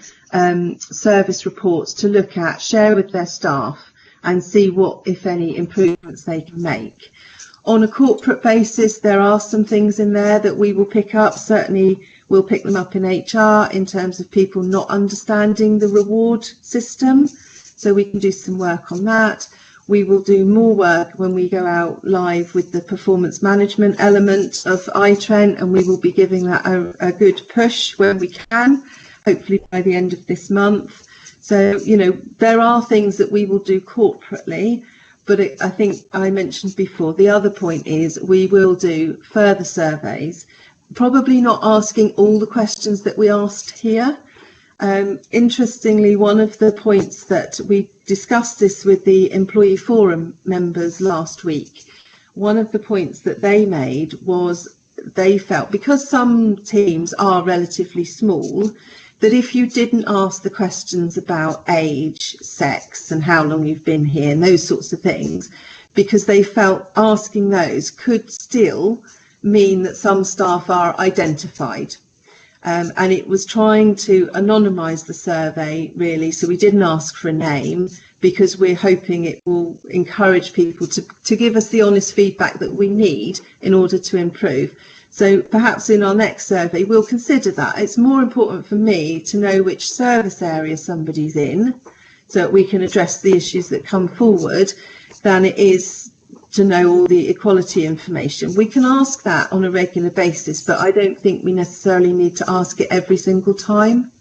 service reports to look at, share with their staff and see what, if any, improvements they can make. On a corporate basis, there are some things in there that we will pick up. Certainly we'll pick them up in HR in terms of people not understanding the reward system. So we can do some work on that. We will do more work when we go out live with the performance management element of iTrent, and we will be giving that a good push when we can, hopefully by the end of this month. So, you know, there are things that we will do corporately, but I think I mentioned before, the other point is we will do further surveys, probably not asking all the questions that we asked here. Interestingly, one of the points that we discussed this with the employee forum members last week, one of the points that they made was they felt, because some teams are relatively small, that if you didn't ask the questions about age, sex and how long you've been here and those sorts of things, because they felt asking those could still mean that some staff are identified. And it was trying to anonymise the survey, really, so we didn't ask for a name, because we're hoping it will encourage people to give us the honest feedback that we need in order to improve. So perhaps in our next survey we'll consider that. It's more important for me to know which service area somebody's in, so that we can address the issues that come forward, than it is to know all the equality information. We can ask that on a regular basis, but I don't think we necessarily need to ask it every single time.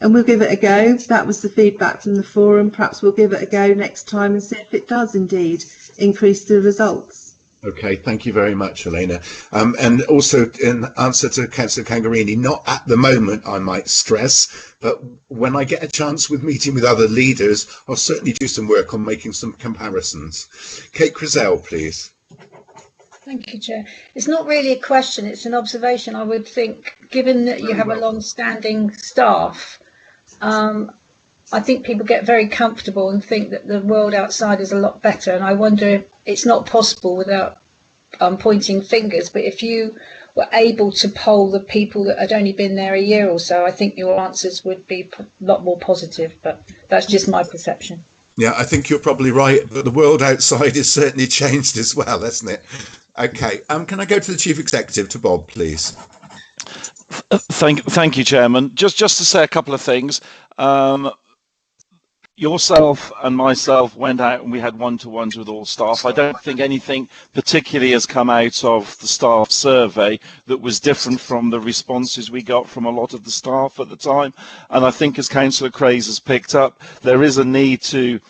And we'll give it a go. That was the feedback from the forum. Perhaps we'll give it a go next time and see if it does indeed increase the results. Okay, thank you very much, Elena. And also in answer to Councillor Cangarini, not at the moment, I might stress, but when I get a chance with meeting with other leaders, I'll certainly do some work on making some comparisons. Kate Crizell, please. Thank you, Chair. It's not really a question, it's an observation. I would think, given that you have a long-standing staff, I think people get very comfortable and think that the world outside is a lot better. And I wonder if it's not possible without pointing fingers, but if you were able to poll the people that had only been there a year or so, I think your answers would be a lot more positive, but that's just my perception. Yeah, I think you're probably right, but the world outside has certainly changed as well, hasn't it? Okay, can I go to the Chief Executive, to Bob, please? Thank you, Chairman. Just to say a couple of things. yourself and myself went out and we had one-to-ones with all staff. I don't think anything particularly has come out of the staff survey that was different from the responses we got from a lot of the staff at the time. And I think, as Councillor Craze has picked up, there is a need to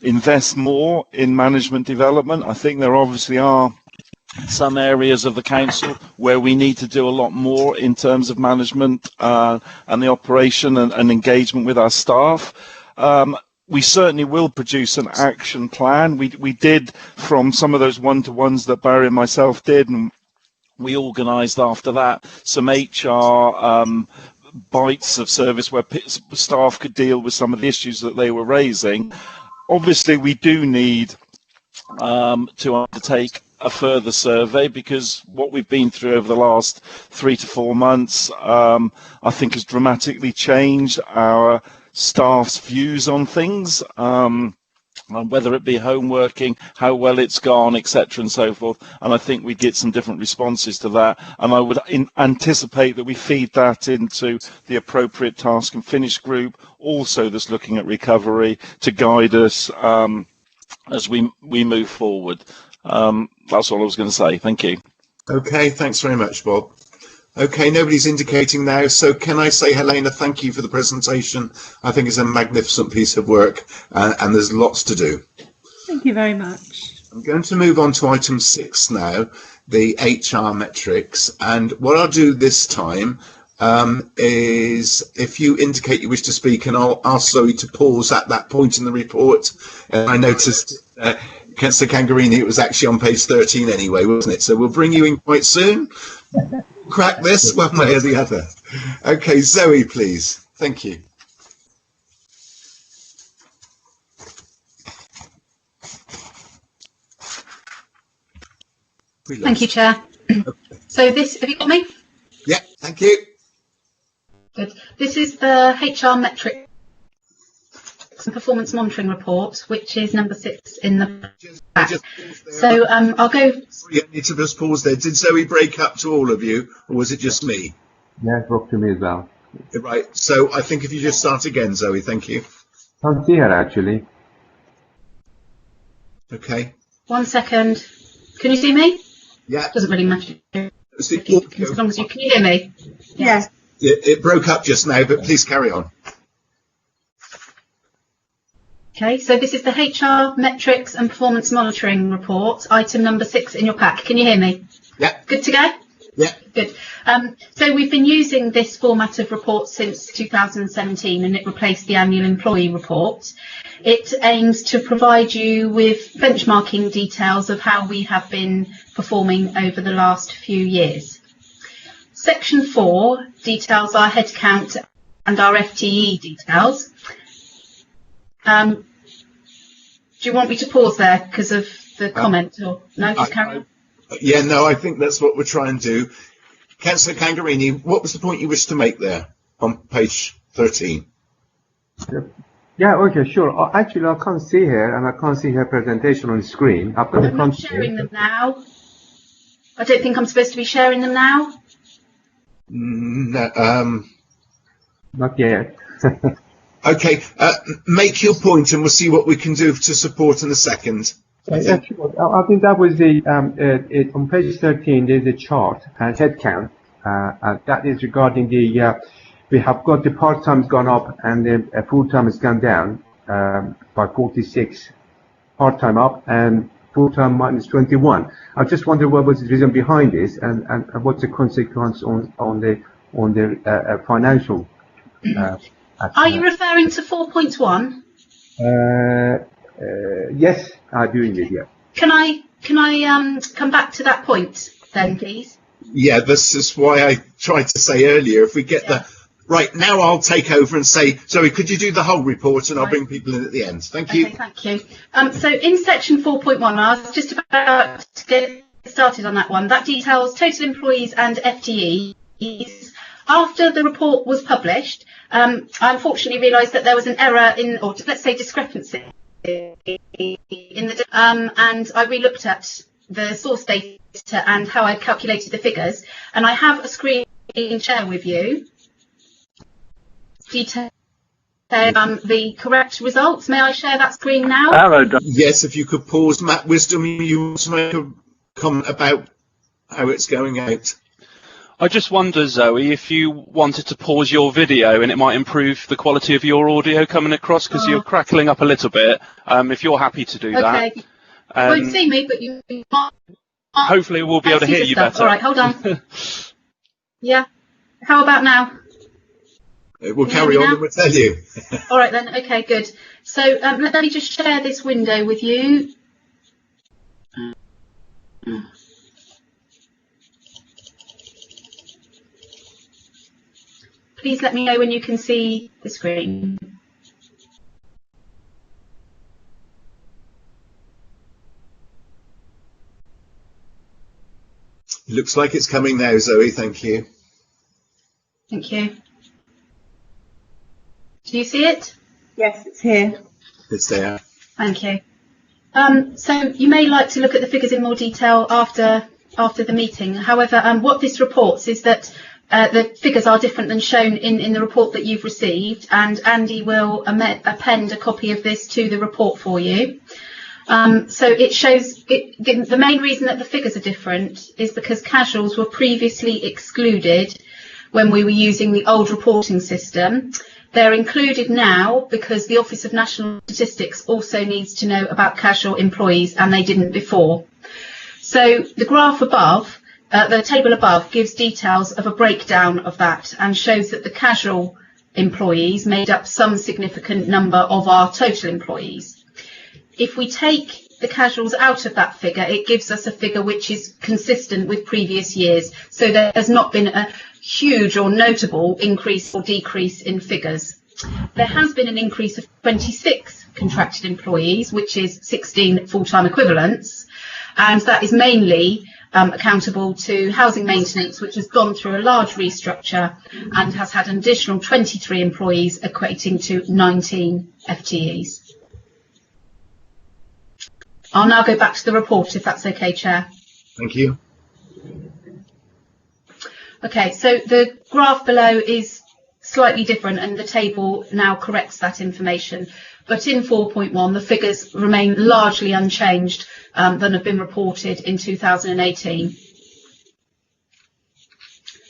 invest more in management development. I think there obviously are some areas of the council where we need to do a lot more in terms of management and the operation and engagement with our staff. We certainly will produce an action plan. We did, from some of those one-to-ones that Barry and myself did, and we organised after that some HR bites of service where staff could deal with some of the issues that they were raising. Obviously, we do need to undertake a further survey, because what we've been through over the last 3 to 4 months, I think, has dramatically changed our staff's views on things, whether it be home working, how well it's gone, etc. and so forth. And I think we get some different responses to that. And I would anticipate that we feed that into the appropriate task and finish group, also that's looking at recovery, to guide us as we move forward. That's all I was going to say. Thank you. Okay, thanks very much, Bob. Okay, nobody's indicating now, so can I say, Helena, thank you for the presentation. I think it's a magnificent piece of work, and there's lots to do. Thank you very much. I'm going to move on to item 6 now, the HR metrics. And what I'll do this time is, if you indicate you wish to speak, and I'll ask Zoe to pause at that point in the report. I noticed, Councillor Cangarini, it was actually on page 13 anyway, wasn't it? So we'll bring you in quite soon. Crack this one way or the other. Okay, Zoe, please. Thank you. Thank you, Chair. So this, have you got me? Yeah, thank you. Good. This is the HR metrics and performance monitoring report, which is number 6 in the pack. So I'll go. Sorry, I need to just pause there. Did Zoe break up to all of you, or was it just me? Yeah, it broke to me as well. Right. So I think if you just start again, Zoe, thank you. Can't see her actually. Okay. 1 second. Can you see me? Yeah. Doesn't really matter. As long as you can you hear me? Yes. It broke up just now, but please carry on. Okay, so this is the HR metrics and performance monitoring report, item number 6 in your pack. Can you hear me? Yeah. Good to go? Yeah. Good. So we've been using this format of report since 2017, and it replaced the annual employee report. It aims to provide you with benchmarking details of how we have been performing over the last few years. Section 4 details our headcount and our FTE details. Do you want me to pause there because of the comment, or no? Just carry on. Yeah, no, I think that's what we're trying to do. Councillor Cangarini, what was the point you wished to make there on page 13? Yeah, okay, sure. Actually, I can't see her, and I can't see her presentation on the screen. I've got I'm not sharing them now. I don't think I'm supposed to be sharing them now. No, not yet. Okay, make your point, and we'll see what we can do to support in a second. I think that was the on page 13. There's a chart and headcount. That is regarding the. We have got the part-time's gone up and the full-time has gone down by 46. Part-time up and full-time minus 21. I just wonder what was the reason behind this, and what's the consequence on the financial. Are you referring to 4.1? Yes, I do indeed. Yeah. Can I come back to that point then, please? Yeah, this is why I tried to say earlier. If we get the right now, I'll take over and say, sorry, could you do the whole report, and I'll bring people in at the end. Thank you. Okay, thank you. So in section 4.1, I was just about to get started on that one. That details total employees and FTEs. After the report was published, I unfortunately realised that there was an error in, or let's say discrepancy in the, and I re-looked at the source data and how I calculated the figures, and I have a screen share with you. Details the correct results. May I share that screen now? Yes, if you could pause. Matt Wisdom, you want to make a comment about how it's going out? I just wonder, Zoe, if you wanted to pause your video and it might improve the quality of your audio coming across, because you're crackling up a little bit. If you're happy to do that. Okay. You won't see me, but you might. Hopefully we'll be able to hear you better. All right, hold on. Yeah. How about now? We'll carry on and we'll tell you. All right then. Okay, good. So let me just share this window with you. Please let me know when you can see the screen. It looks like it's coming now, Zoe. Thank you. Thank you. Do you see it? Yes, it's here. It's there. Thank you. So you may like to look at the figures in more detail after the meeting. However, what this reports is that the figures are different than shown in the report that you've received, and Andy will append a copy of this to the report for you. So it shows the main reason that the figures are different is because casuals were previously excluded when we were using the old reporting system. They're included now because the Office of National Statistics also needs to know about casual employees, and they didn't before. So the graph above, the table above, gives details of a breakdown of that and shows that the casual employees made up some significant number of our total employees. If we take the casuals out of that figure, it gives us a figure which is consistent with previous years. So there has not been a huge or notable increase or decrease in figures. There has been an increase of 26 contracted employees, which is 16 full-time equivalents, and that is mainly accountable to housing maintenance, which has gone through a large restructure and has had an additional 23 employees, equating to 19 FTEs. I'll now go back to the report, if that's okay, Chair. Thank you. Okay, so the graph below is slightly different and the table now corrects that information. But in 4.1, the figures remain largely unchanged than have been reported in 2018.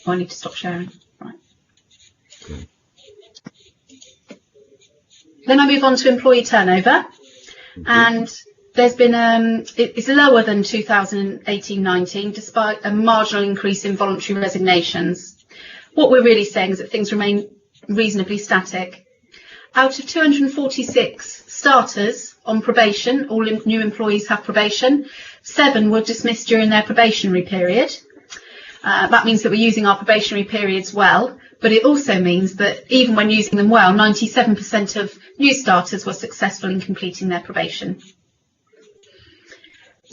Oh, I need to stop sharing. Right. Okay. Then I move on to employee turnover. And there's been it's lower than 2018-19, despite a marginal increase in voluntary resignations. What we're really saying is that things remain reasonably static. Out of 246 starters on probation, all new employees have probation, 7 were dismissed during their probationary period. That means that we're using our probationary periods well, but it also means that even when using them well, 97% of new starters were successful in completing their probation.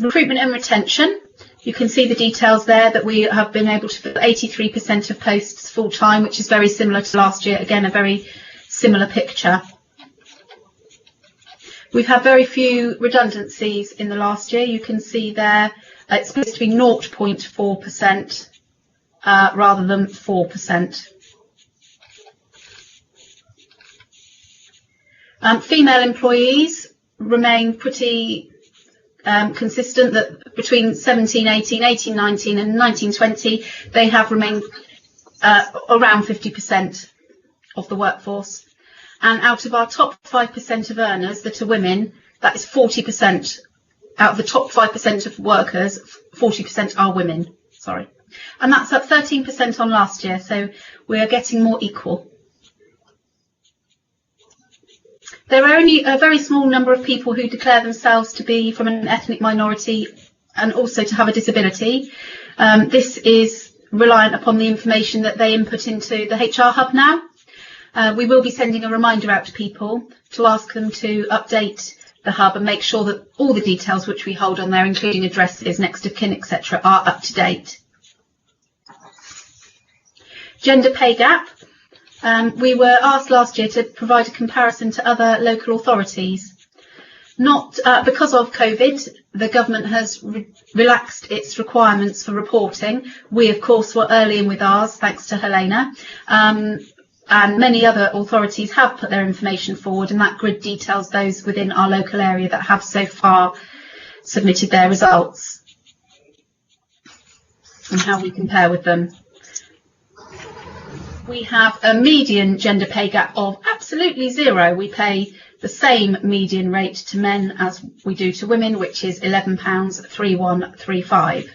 Recruitment and retention, you can see the details there that we have been able to fill 83% of posts full-time, which is very similar to last year. Again, a very similar picture. We've had very few redundancies in the last year. You can see there it's supposed to be 0.4% rather than 4%. Female employees remain pretty consistent, that between 17-18, 18-19 and 19-20, they have remained around 50% of the workforce. And out of our top 5% of earners that are women, that is 40%. Out of the top 5% of workers, 40% are women. Sorry. And that's up 13% on last year, so we are getting more equal. There are only a very small number of people who declare themselves to be from an ethnic minority and also to have a disability. This is reliant upon the information that they input into the HR Hub now. We will be sending a reminder out to people to ask them to update the Hub and make sure that all the details which we hold on there, including addresses, next of kin, etc., are up to date. Gender pay gap. We were asked last year to provide a comparison to other local authorities. Not because of COVID, the government has relaxed its requirements for reporting. We, of course, were early in with ours, thanks to Helena. and many other authorities have put their information forward, and that grid details those within our local area that have so far submitted their results and how we compare with them. We have a median gender pay gap of absolutely 0. We pay the same median rate to men as we do to women, which is £11.3135.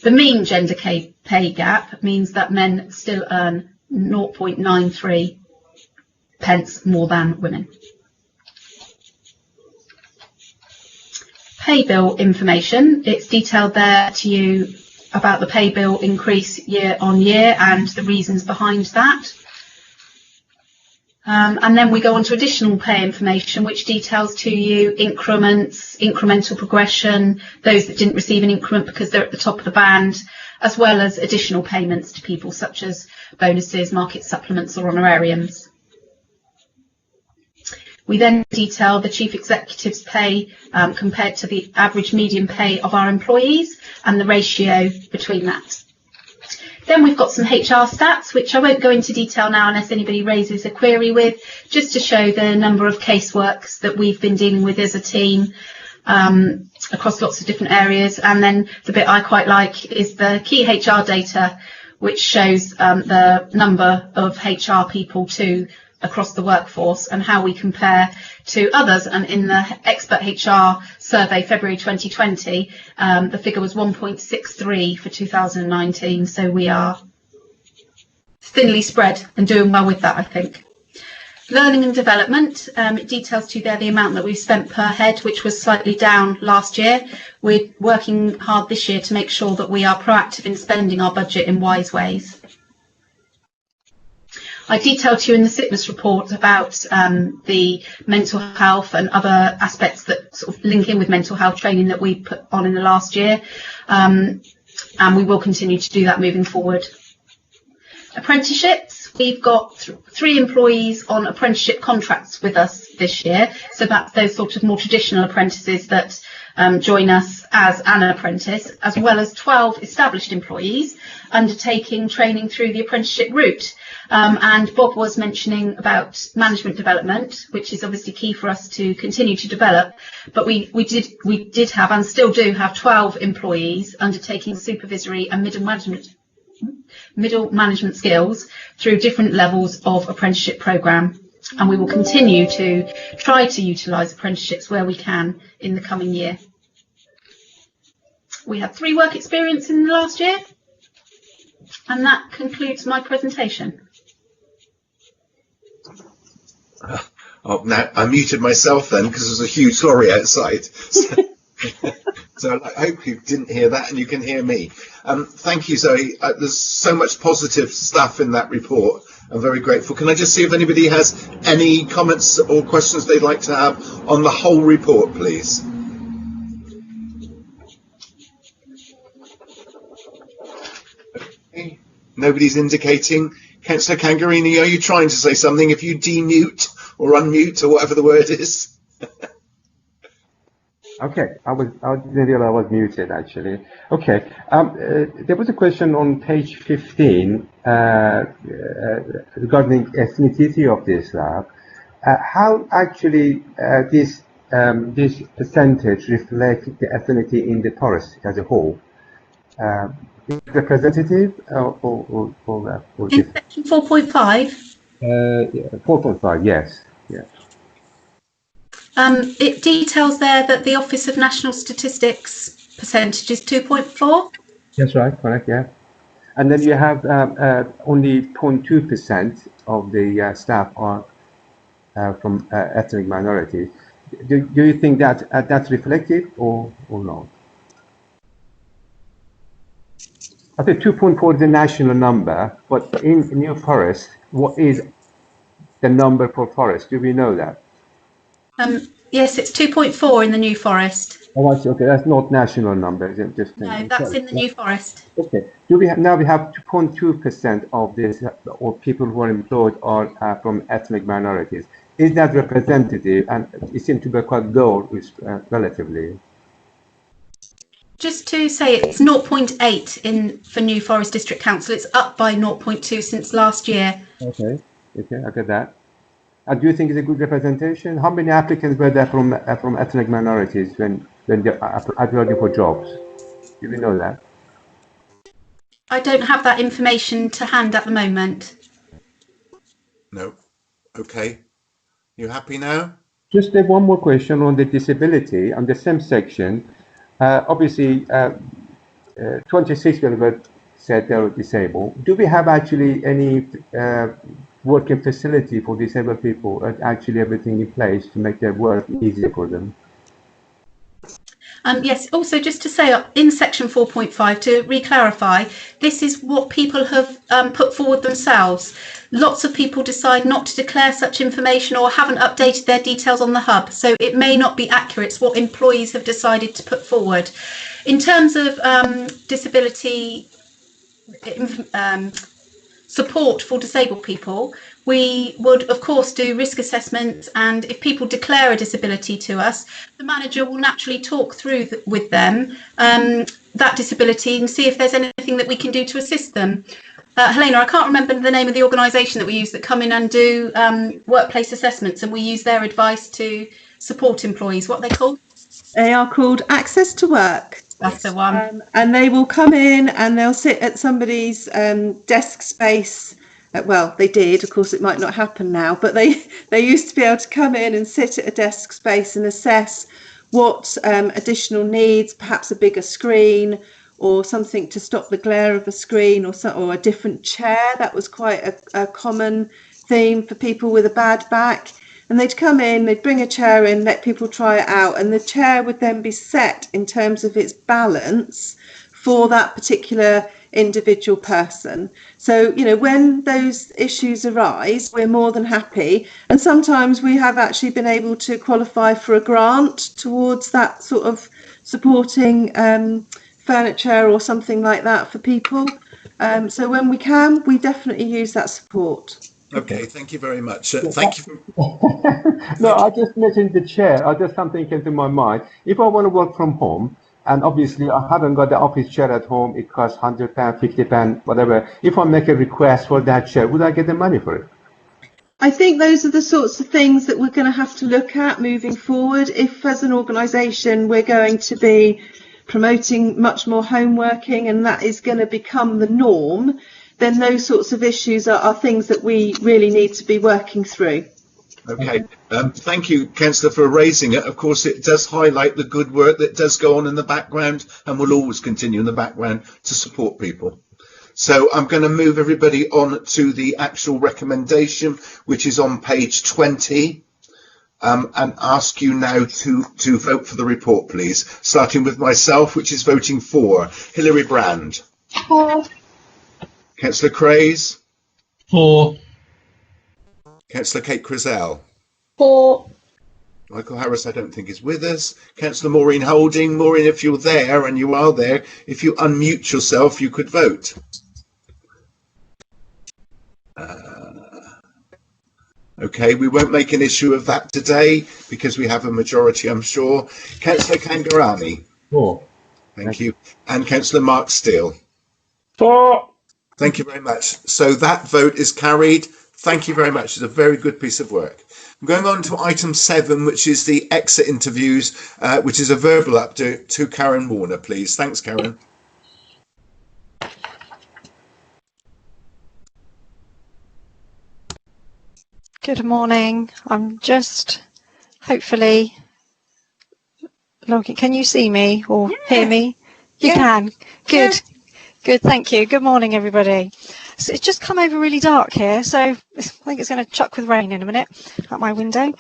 The mean gender pay gap means that men still earn 0.93 pence more than women. Pay bill information, it's detailed there to you about the pay bill increase year on year and the reasons behind that. And then we go on to additional pay information, which details to you increments, incremental progression, those that didn't receive an increment because they're at the top of the band, as well as additional payments to people such as bonuses, market supplements or honorariums. We then detail the Chief Executive's pay compared to the average median pay of our employees and the ratio between that. Then we've got some HR stats, which I won't go into detail now unless anybody raises a query with, just to show the number of caseworks that we've been dealing with as a team across lots of different areas. And then the bit I quite like is the key HR data, which shows the number of HR people across the workforce and how we compare to others. And in the Expert HR survey, February 2020, the figure was 1.63 for 2019. So we are thinly spread and doing well with that, I think. Learning and development, it details to you there the amount that we've spent per head, which was slightly down last year. We're working hard this year to make sure that we are proactive in spending our budget in wise ways. I detailed to you in the sickness report about the mental health and other aspects that sort of link in with mental health training that we put on in the last year, and we will continue to do that moving forward. Apprenticeships, we've got 3 employees on apprenticeship contracts with us this year, so that's those sort of more traditional apprentices that join us as an apprentice, as well as 12 established employees undertaking training through the apprenticeship route. And Bob was mentioning about management development, which is obviously key for us to continue to develop. But we did have and still do have 12 employees undertaking supervisory and middle management skills through different levels of apprenticeship programme. And we will continue to try to utilise apprenticeships where we can in the coming year. We had 3 work experience in the last year. And that concludes my presentation. Oh, now I muted myself then because there's a huge lorry outside. So I hope you didn't hear that and you can hear me. Thank you, Zoe. There's so much positive stuff in that report. I'm very grateful. Can I just see if anybody has any comments or questions they'd like to have on the whole report, please? Okay. Nobody's indicating. Councillor Cangarini, are you trying to say something? If you demute or unmute or whatever the word is. Okay, I didn't realize I was muted actually. Okay, there was a question on page 15 regarding ethnicity of this lab. How actually this percentage reflects the ethnicity in the forest as a whole? Representative or in section 4.5? 4.5, yes. Yeah. It details there that the Office of National Statistics percentage is 2.4. That's right, correct, yeah. And then you have only 0.2% of the staff are from ethnic minorities. Do you think that that's reflected or not? I think 2.4 is the national number, but in New Forest, what is the number for Forest? Do we know that? Yes, it's 2.4 in the New Forest. Oh, I see. Okay, that's not national number, is it? Just no, that's in the New Forest. Okay. Do we now we have 2.2% of this, or people who are employed are from ethnic minorities? Is that representative? And it seems to be quite low, relatively. Just to say, it's 0.8 for New Forest District Council. It's up by 0.2 since last year. Okay, okay, I get that. And do you think it's a good representation? How many applicants were there from ethnic minorities when they are applying for jobs? Do we know that? I don't have that information to hand at the moment. No. Okay. You happy now? Just one more question on the disability on the same section. Obviously, 26 people said they were disabled. Do we have actually any working facility for disabled people and actually everything in place to make their work easier for them? Yes, also just to say in section 4.5, to re-clarify, this is what people have put forward themselves. Lots of people decide not to declare such information or haven't updated their details on the hub, so it may not be accurate. It's what employees have decided to put forward. In terms of disability support for disabled people, we would of course do risk assessments, and if people declare a disability to us, the manager will naturally talk through with them that disability and see if there's anything that we can do to assist them. Helena, I can't remember the name of the organisation that we use that come in and do workplace assessments, and we use their advice to support employees. What are they called? They are called Access to Work. That's the one. And they will come in and they'll sit at somebody's desk space. Well, they did. Of course, it might not happen now, but they used to be able to come in and sit at a desk space and assess what additional needs, perhaps a bigger screen or something to stop the glare of a screen, or a different chair. That was quite a common theme for people with a bad back. And they'd come in, they'd bring a chair in, let people try it out, and the chair would then be set in terms of its balance for that particular individual person. So, you know, when those issues arise, we're more than happy. And sometimes we have actually been able to qualify for a grant towards that sort of supporting furniture or something like that for people. So when we can, we definitely use that support. Okay, thank you very much. Thank you. No, I just mentioned the chair. I just something came to my mind. If I want to work from home, and obviously I haven't got the office chair at home, it costs £100, £50, whatever. If I make a request for that chair, would I get the money for it? I think those are the sorts of things that we're going to have to look at moving forward. If as an organisation we're going to be promoting much more home working and that is going to become the norm, then those sorts of issues are things that we really need to be working through. Okay, thank you, Councillor, for raising it. Of course, it does highlight the good work that does go on in the background and will always continue in the background to support people. So I'm going to move everybody on to the actual recommendation, which is on page 20, and ask you now to vote for the report, please, starting with myself, which is voting for. Hilary Brand. For. Councillor Craze. For. Councillor Kate Crizell. For. Michael Harris, I don't think is with us. Councillor Maureen Holding. Maureen, if you're there, and you are there, if you unmute yourself, you could vote. Okay, we won't make an issue of that today because we have a majority, I'm sure. Councillor Kangarani. For. Thank you. And Councillor Mark Steele. For. Thank you very much. So that vote is carried. Thank you very much. It's a very good piece of work. I'm going on to item 7, which is the exit interviews, which is a verbal update to Karen Warner, please. Thanks, Karen. Good morning. I'm just hopefully logging. Can you see me or hear me? You can. Good. Good. Thank you. Good morning, everybody. So it's just come over really dark here, so I think it's going to chuck with rain in a minute at my window.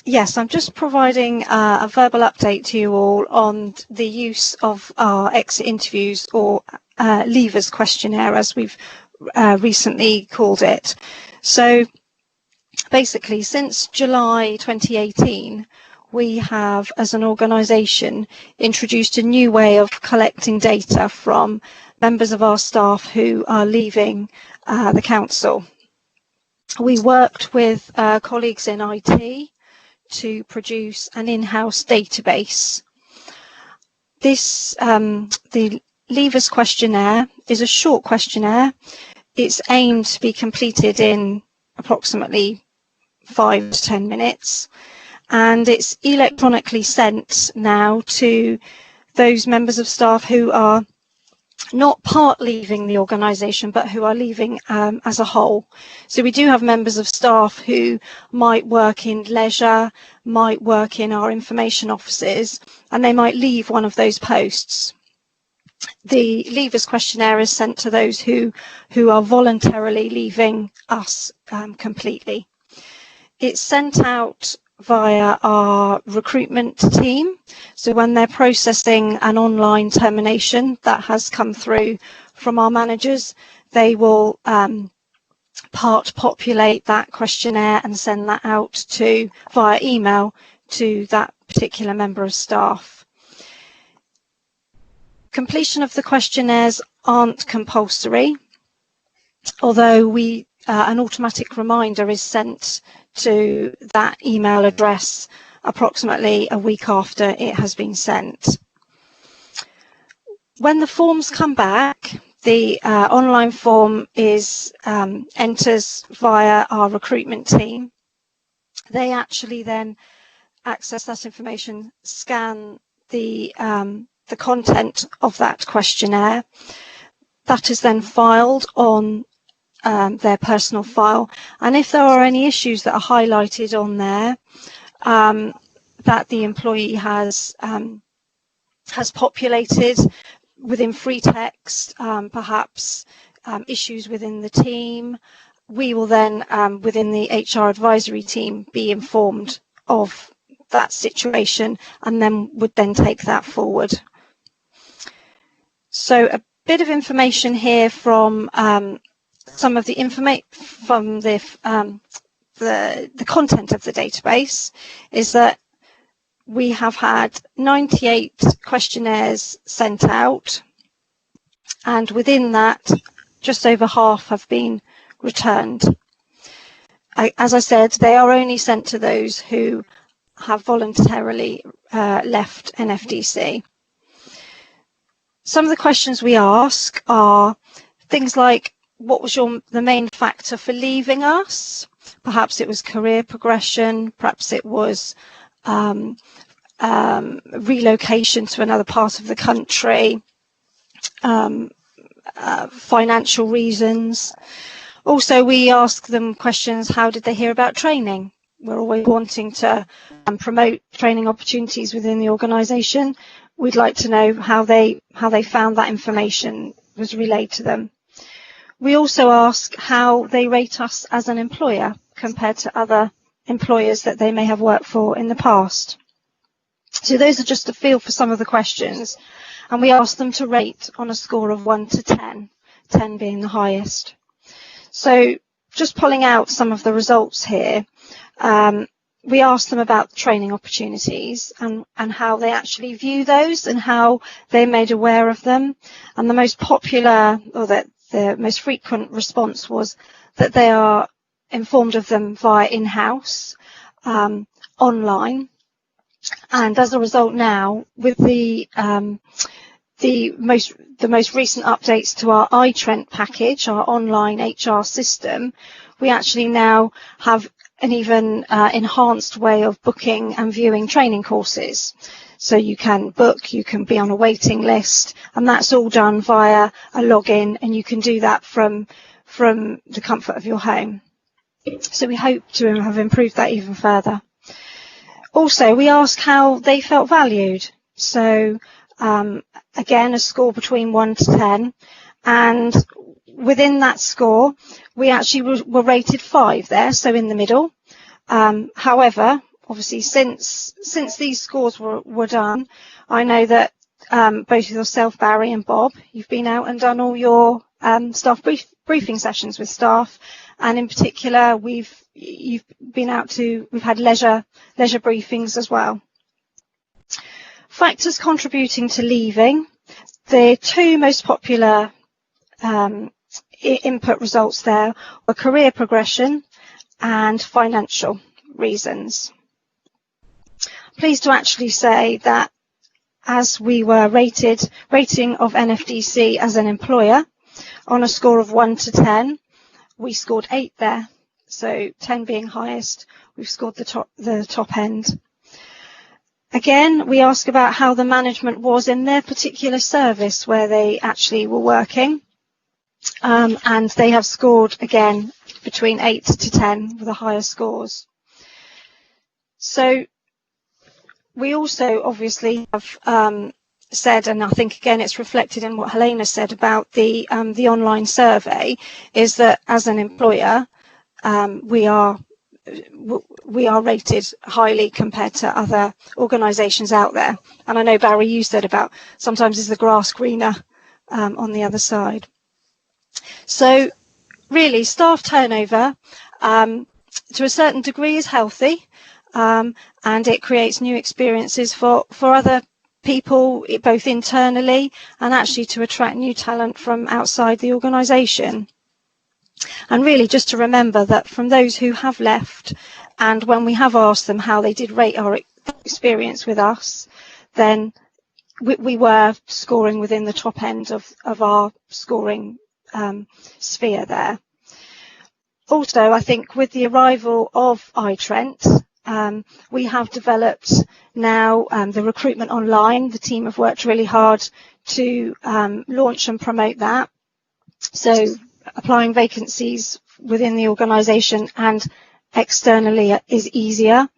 Yes, I'm just providing a verbal update to you all on the use of our exit interviews, or leavers questionnaire, as we've recently called it. So basically, since July 2018, we have, as an organisation, introduced a new way of collecting data from members of our staff who are leaving the council. We worked with colleagues in IT to produce an in-house database. This, the leavers questionnaire, is a short questionnaire. it's aimed to be completed in approximately 5 to 10 minutes, and it's electronically sent now to those members of staff who are not part leaving the organisation, but who are leaving as a whole. So we do have members of staff who might work in leisure, might work in our information offices, and they might leave one of those posts. The leavers questionnaire is sent to those who are voluntarily leaving us completely. It's sent out via our recruitment team. So when they're processing an online termination that has come through from our managers, they will part populate that questionnaire and send that out via email to that particular member of staff. Completion of the questionnaires aren't compulsory, although an automatic reminder is sent to that email address approximately a week after it has been sent. When the forms come back, the online form is enters via our recruitment team. They actually then access that information, scan the content of that questionnaire. That is then filed on their personal file, and if there are any issues that are highlighted on there that the employee has populated within free text, perhaps issues within the team, we will then within the HR advisory team be informed of that situation and then would then take that forward. So a bit of information here from some of the information from the content of the database is that we have had 98 questionnaires sent out, and within that, just over half have been returned. As I said, they are only sent to those who have voluntarily left NFDC. Some of the questions we ask are things like, what was the main factor for leaving us? Perhaps it was career progression, perhaps it was relocation to another part of the country, financial reasons. Also, we ask them questions, how did they hear about training? We're always wanting to promote training opportunities within the organisation. We'd like to know how they found that information was relayed to them. We also ask how they rate us as an employer compared to other employers that they may have worked for in the past. So those are just a feel for some of the questions, and we ask them to rate on a score of 1 to 10, 10 being the highest. So just pulling out some of the results here, we asked them about training opportunities and how they actually view those and how they're made aware of them. And the most popular, or the most frequent response was that they are informed of them via in-house, online. And as a result now, with the most recent updates to our iTrent package, our online HR system, we actually now have an even enhanced way of booking and viewing training courses. So you can book, you can be on a waiting list, and that's all done via a login, and you can do that from the comfort of your home. So we hope to have improved that even further. Also, we ask how they felt valued. So again, a score between 1 to 10, and within that score, we actually were rated 5 there, so in the middle. However, obviously, since these scores were done, I know that both yourself, Barry, and Bob, you've been out and done all your staff briefing sessions with staff, and in particular, we've had leisure briefings as well. Factors contributing to leaving. The two most popular input results there were career progression and financial reasons. Pleased to actually say that as we were rating of NFDC as an employer, on a score of 1 to 10. We scored 8 there, so 10 being highest. We've scored the top end. Again, we ask about how the management was in their particular service where they actually were working, and they have scored again between 8 to 10 with the higher scores. So we also obviously have said, and I think again it's reflected in what Helena said about the online survey, is that as an employer we are rated highly compared to other organisations out there. And I know, Barry, you said about sometimes is the grass greener on the other side. So really, staff turnover to a certain degree is healthy, and it creates new experiences for other people, both internally and actually to attract new talent from outside the organisation. And really just to remember that from those who have left, and when we have asked them how they did rate our experience with us, then we were scoring within the top end of our scoring sphere there. Also, I think with the arrival of iTrent, we have developed now the recruitment online. The team have worked really hard to launch and promote that. So applying vacancies within the organisation and externally is easier.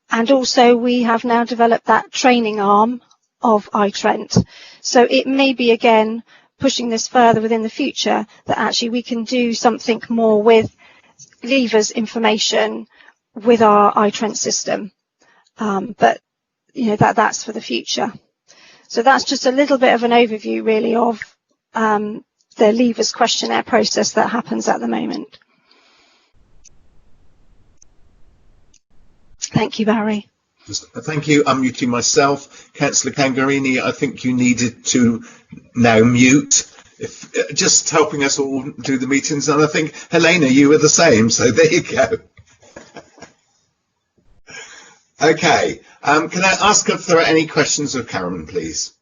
And also we have now developed that training arm of iTrent. So it may be again pushing this further within the future that actually we can do something more with leavers information with our iTrent system. But you know, that's for the future. So that's just a little bit of an overview really of the leavers questionnaire process that happens at the moment. Thank you, Barry. Thank you. I'm muting myself. Councillor Cangarini, I think you needed to now mute, just helping us all do the meetings. And I think, Helena, you were the same. So there you go. Okay. Can I ask if there are any questions of Karen, please?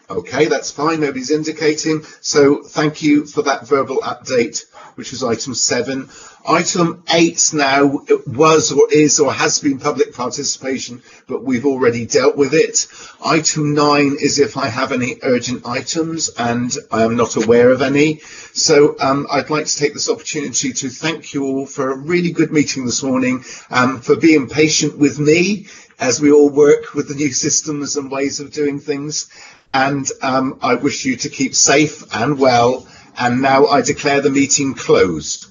Okay, that's fine. Nobody's indicating. So thank you for that verbal update, which was item 7. Item 8 now was or is or has been public participation, but we've already dealt with it. Item 9 is if I have any urgent items, and I am not aware of any. So I'd like to take this opportunity to thank you all for a really good meeting this morning, for being patient with me as we all work with the new systems and ways of doing things. And I wish you to keep safe and well. And now I declare the meeting closed.